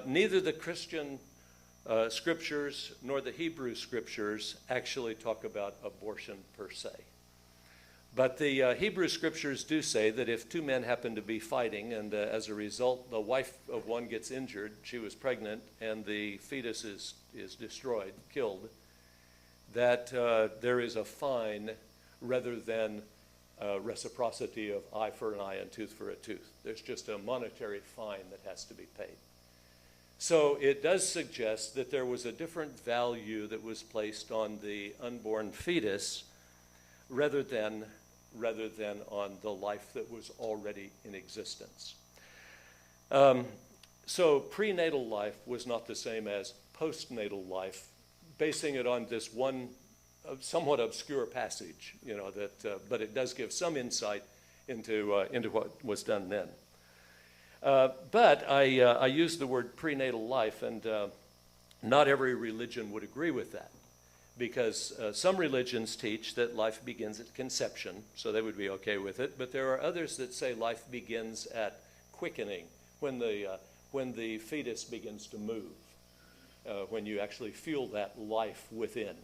S4: Neither the Christian scriptures nor the Hebrew scriptures actually talk about abortion per se. But the Hebrew scriptures do say that if two men happen to be fighting and as a result the wife of one gets injured, she was pregnant, and the fetus is destroyed, killed, that there is a fine rather than reciprocity of eye for an eye and tooth for a tooth. There's just a monetary fine that has to be paid. So it does suggest that there was a different value that was placed on the unborn fetus rather than on the life that was already in existence. So prenatal life was not the same as postnatal life, basing it on this one somewhat obscure passage, but it does give some insight into what was done then. But I use the word prenatal life, and not every religion would agree with that, because some religions teach that life begins at conception, so they would be okay with it, but there are others that say life begins at quickening, when the fetus begins to move, when you actually feel that life within.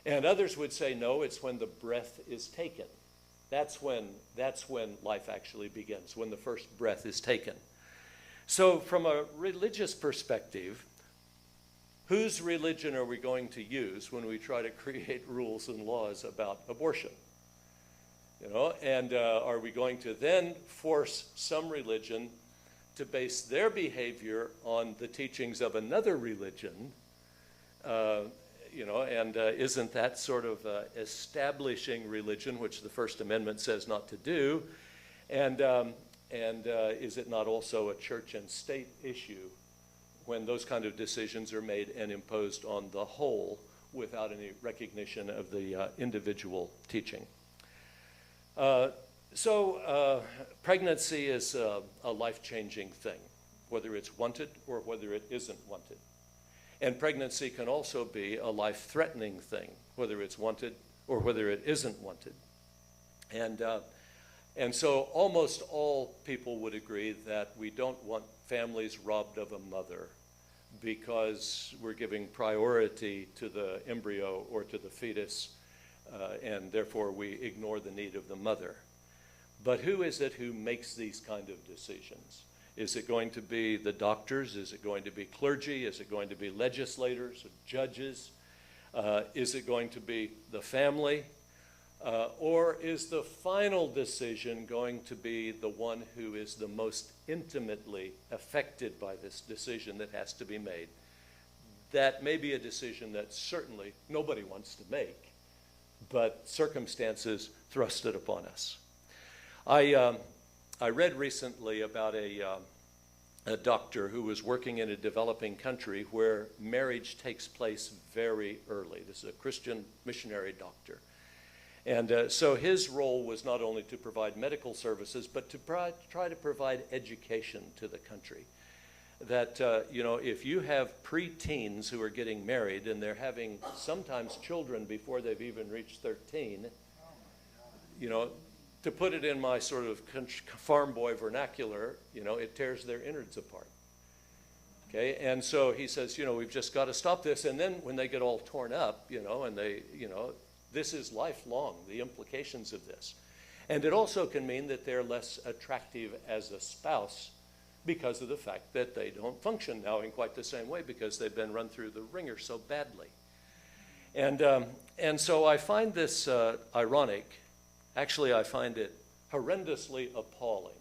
S4: And others would say, no, it's when the breath is taken. That's when life actually begins, when the first breath is taken. So from a religious perspective, whose religion are we going to use when we try to create rules and laws about abortion? And are we going to then force some religion to base their behavior on the teachings of another religion? Isn't that sort of establishing religion, which the First Amendment says not to do? And is it not also a church and state issue when those kind of decisions are made and imposed on the whole without any recognition of the individual teaching? So pregnancy is a life-changing thing, whether it's wanted or whether it isn't wanted. And pregnancy can also be a life-threatening thing, whether it's wanted or whether it isn't wanted. And so almost all people would agree that we don't want families robbed of a mother because we're giving priority to the embryo or to the fetus, and therefore we ignore the need of the mother. But who is it who makes these kind of decisions? Is it going to be the doctors? Is it going to be clergy? Is it going to be legislators or judges? Is it going to be the family? Or is the final decision going to be the one who is the most intimately affected by this decision that has to be made? That may be a decision that certainly nobody wants to make, but circumstances thrust it upon us. I read recently about a doctor who was working in a developing country where marriage takes place very early. This is a Christian missionary doctor. And so his role was not only to provide medical services, but to try to provide education to the country. That, if you have preteens who are getting married and they're having sometimes children before they've even reached 13, to put it in my sort of farm boy vernacular, it tears their innards apart. Okay, and so he says, we've just got to stop this. And then when they get all torn up, and they, this is lifelong, the implications of this. And it also can mean that they're less attractive as a spouse because of the fact that they don't function now in quite the same way because they've been run through the ringer so badly. And so I find this ironic. Actually, I find it horrendously appalling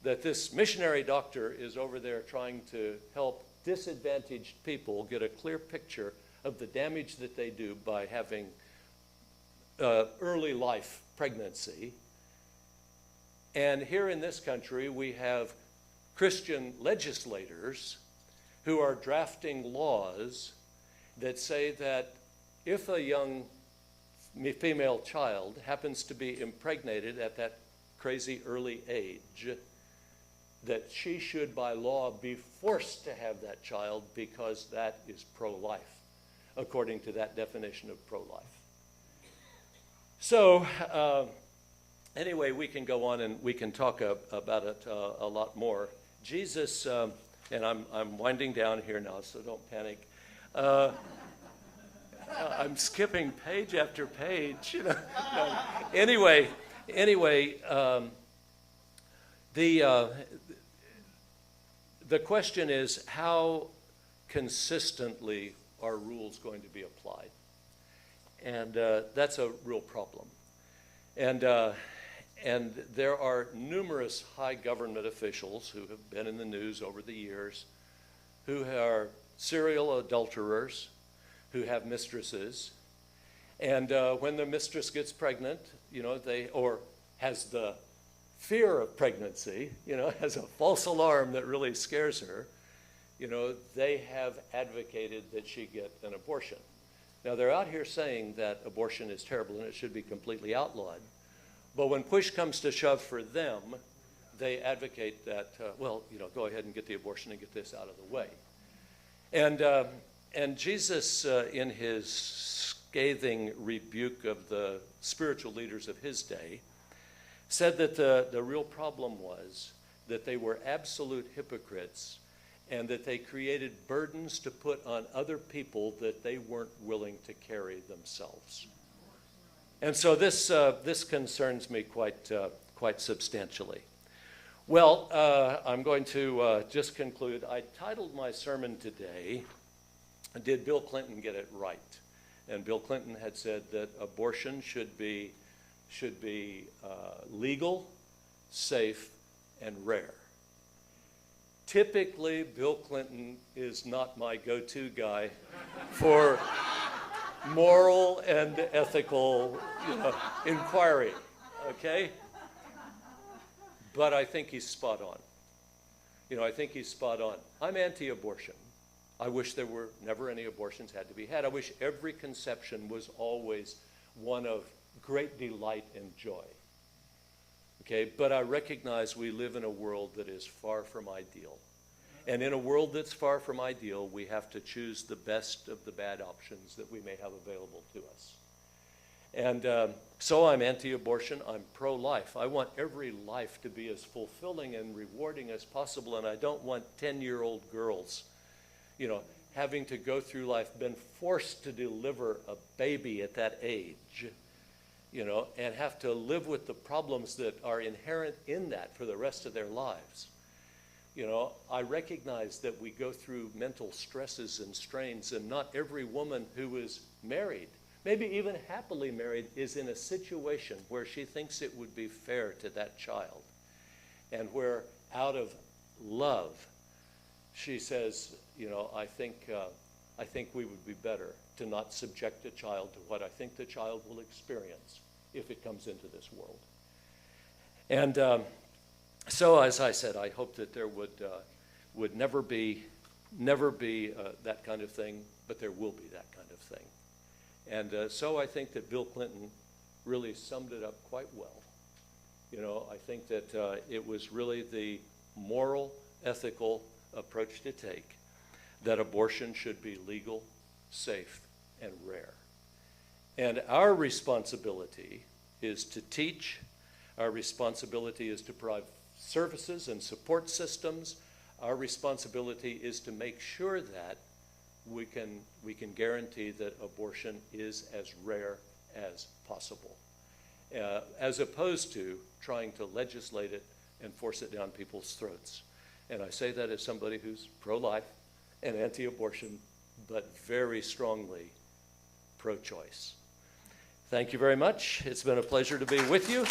S4: that this missionary doctor is over there trying to help disadvantaged people get a clear picture of the damage that they do by having early life pregnancy. And here in this country, we have Christian legislators who are drafting laws that say that if a young female child happens to be impregnated at that crazy early age, that she should by law be forced to have that child because that is pro-life, according to that definition of pro-life. So anyway, we can go on and we can talk about it a lot more. Jesus, and I'm winding down here now, so don't panic. I'm skipping page after page. Anyway, the question is, how consistently are rules going to be applied? And that's a real problem. And there are numerous high government officials who have been in the news over the years who are serial adulterers, who have mistresses. And when the mistress gets pregnant, or has the fear of pregnancy, has a false alarm that really scares her, they have advocated that she get an abortion. Now, they're out here saying that abortion is terrible and it should be completely outlawed. But when push comes to shove for them, they advocate that, go ahead and get the abortion and get this out of the way. And Jesus, in his scathing rebuke of the spiritual leaders of his day, said that the real problem was that they were absolute hypocrites and that they created burdens to put on other people that they weren't willing to carry themselves. And so this concerns me quite substantially. Well, I'm going to just conclude. I titled my sermon today, "Did Bill Clinton Get It Right?" And Bill Clinton had said that abortion should be legal, safe, and rare. Typically, Bill Clinton is not my go-to guy for moral and ethical inquiry, okay? But I think he's spot on. I think he's spot on. I'm anti-abortion. I wish there were never any abortions had to be had. I wish every conception was always one of great delight and joy. Okay, but I recognize we live in a world that is far from ideal. And in a world that's far from ideal, we have to choose the best of the bad options that we may have available to us. And so I'm anti-abortion, I'm pro-life. I want every life to be as fulfilling and rewarding as possible, and I don't want 10-year-old girls, having to go through life, been forced to deliver a baby at that age, and have to live with the problems that are inherent in that for the rest of their lives. I recognize that we go through mental stresses and strains, and not every woman who is married, maybe even happily married, is in a situation where she thinks it would be fair to that child, and where out of love she says, I think we would be better to not subject a child to what I think the child will experience if it comes into this world. And so, as I said, I hope that there would never be that kind of thing, but there will be that kind of thing. And so I think that Bill Clinton really summed it up quite well. I think that it was really the moral, ethical approach to take, that abortion should be legal, safe, and rare. And our responsibility is to teach. Our responsibility is to provide services and support systems. Our responsibility is to make sure that we can guarantee that abortion is as rare as possible, as opposed to trying to legislate it and force it down people's throats. And I say that as somebody who's pro-life and anti-abortion, but very strongly pro-choice. Thank you very much. It's been a pleasure to be with you.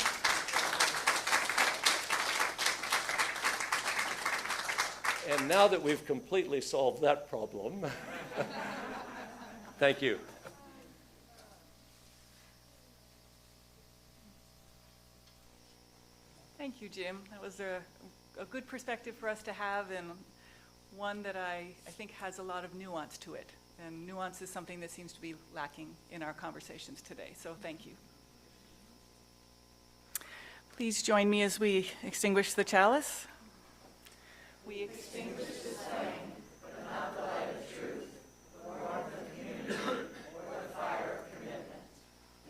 S4: And now that we've completely solved that problem, thank you.
S1: Thank you, Jim. That was a good perspective for us to have, and one that I think has a lot of nuance to it. And nuance is something that seems to be lacking in our conversations today, so thank you. Please join me as we extinguish the chalice. We extinguish this flame, but not the light of truth, the warmth of community, or the fire of commitment.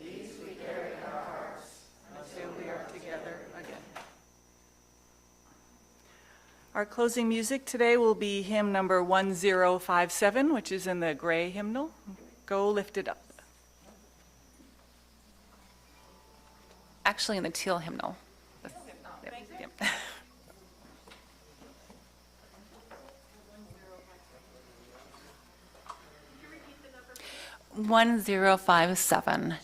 S1: These we carry in our hearts until we are together again. Our closing music today will be hymn number 1057, which is in the gray hymnal, Go Lift It Up.
S5: Actually in the teal hymnal. Yep. 1057.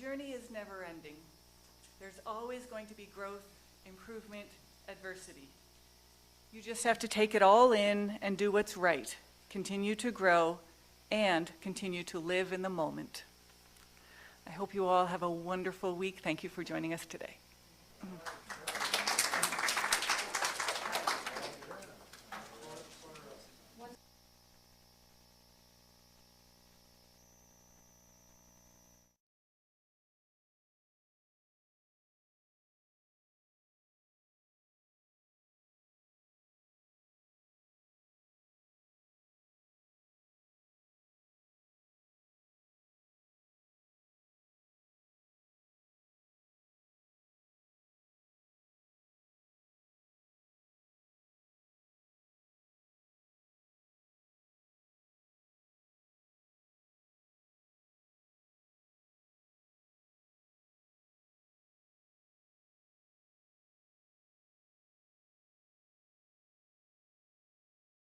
S1: journey is never ending. There's always going to be growth, improvement, adversity. You just have to take it all in and do what's right. Continue to grow and continue to live in the moment. I hope you all have a wonderful week. Thank you for joining us today.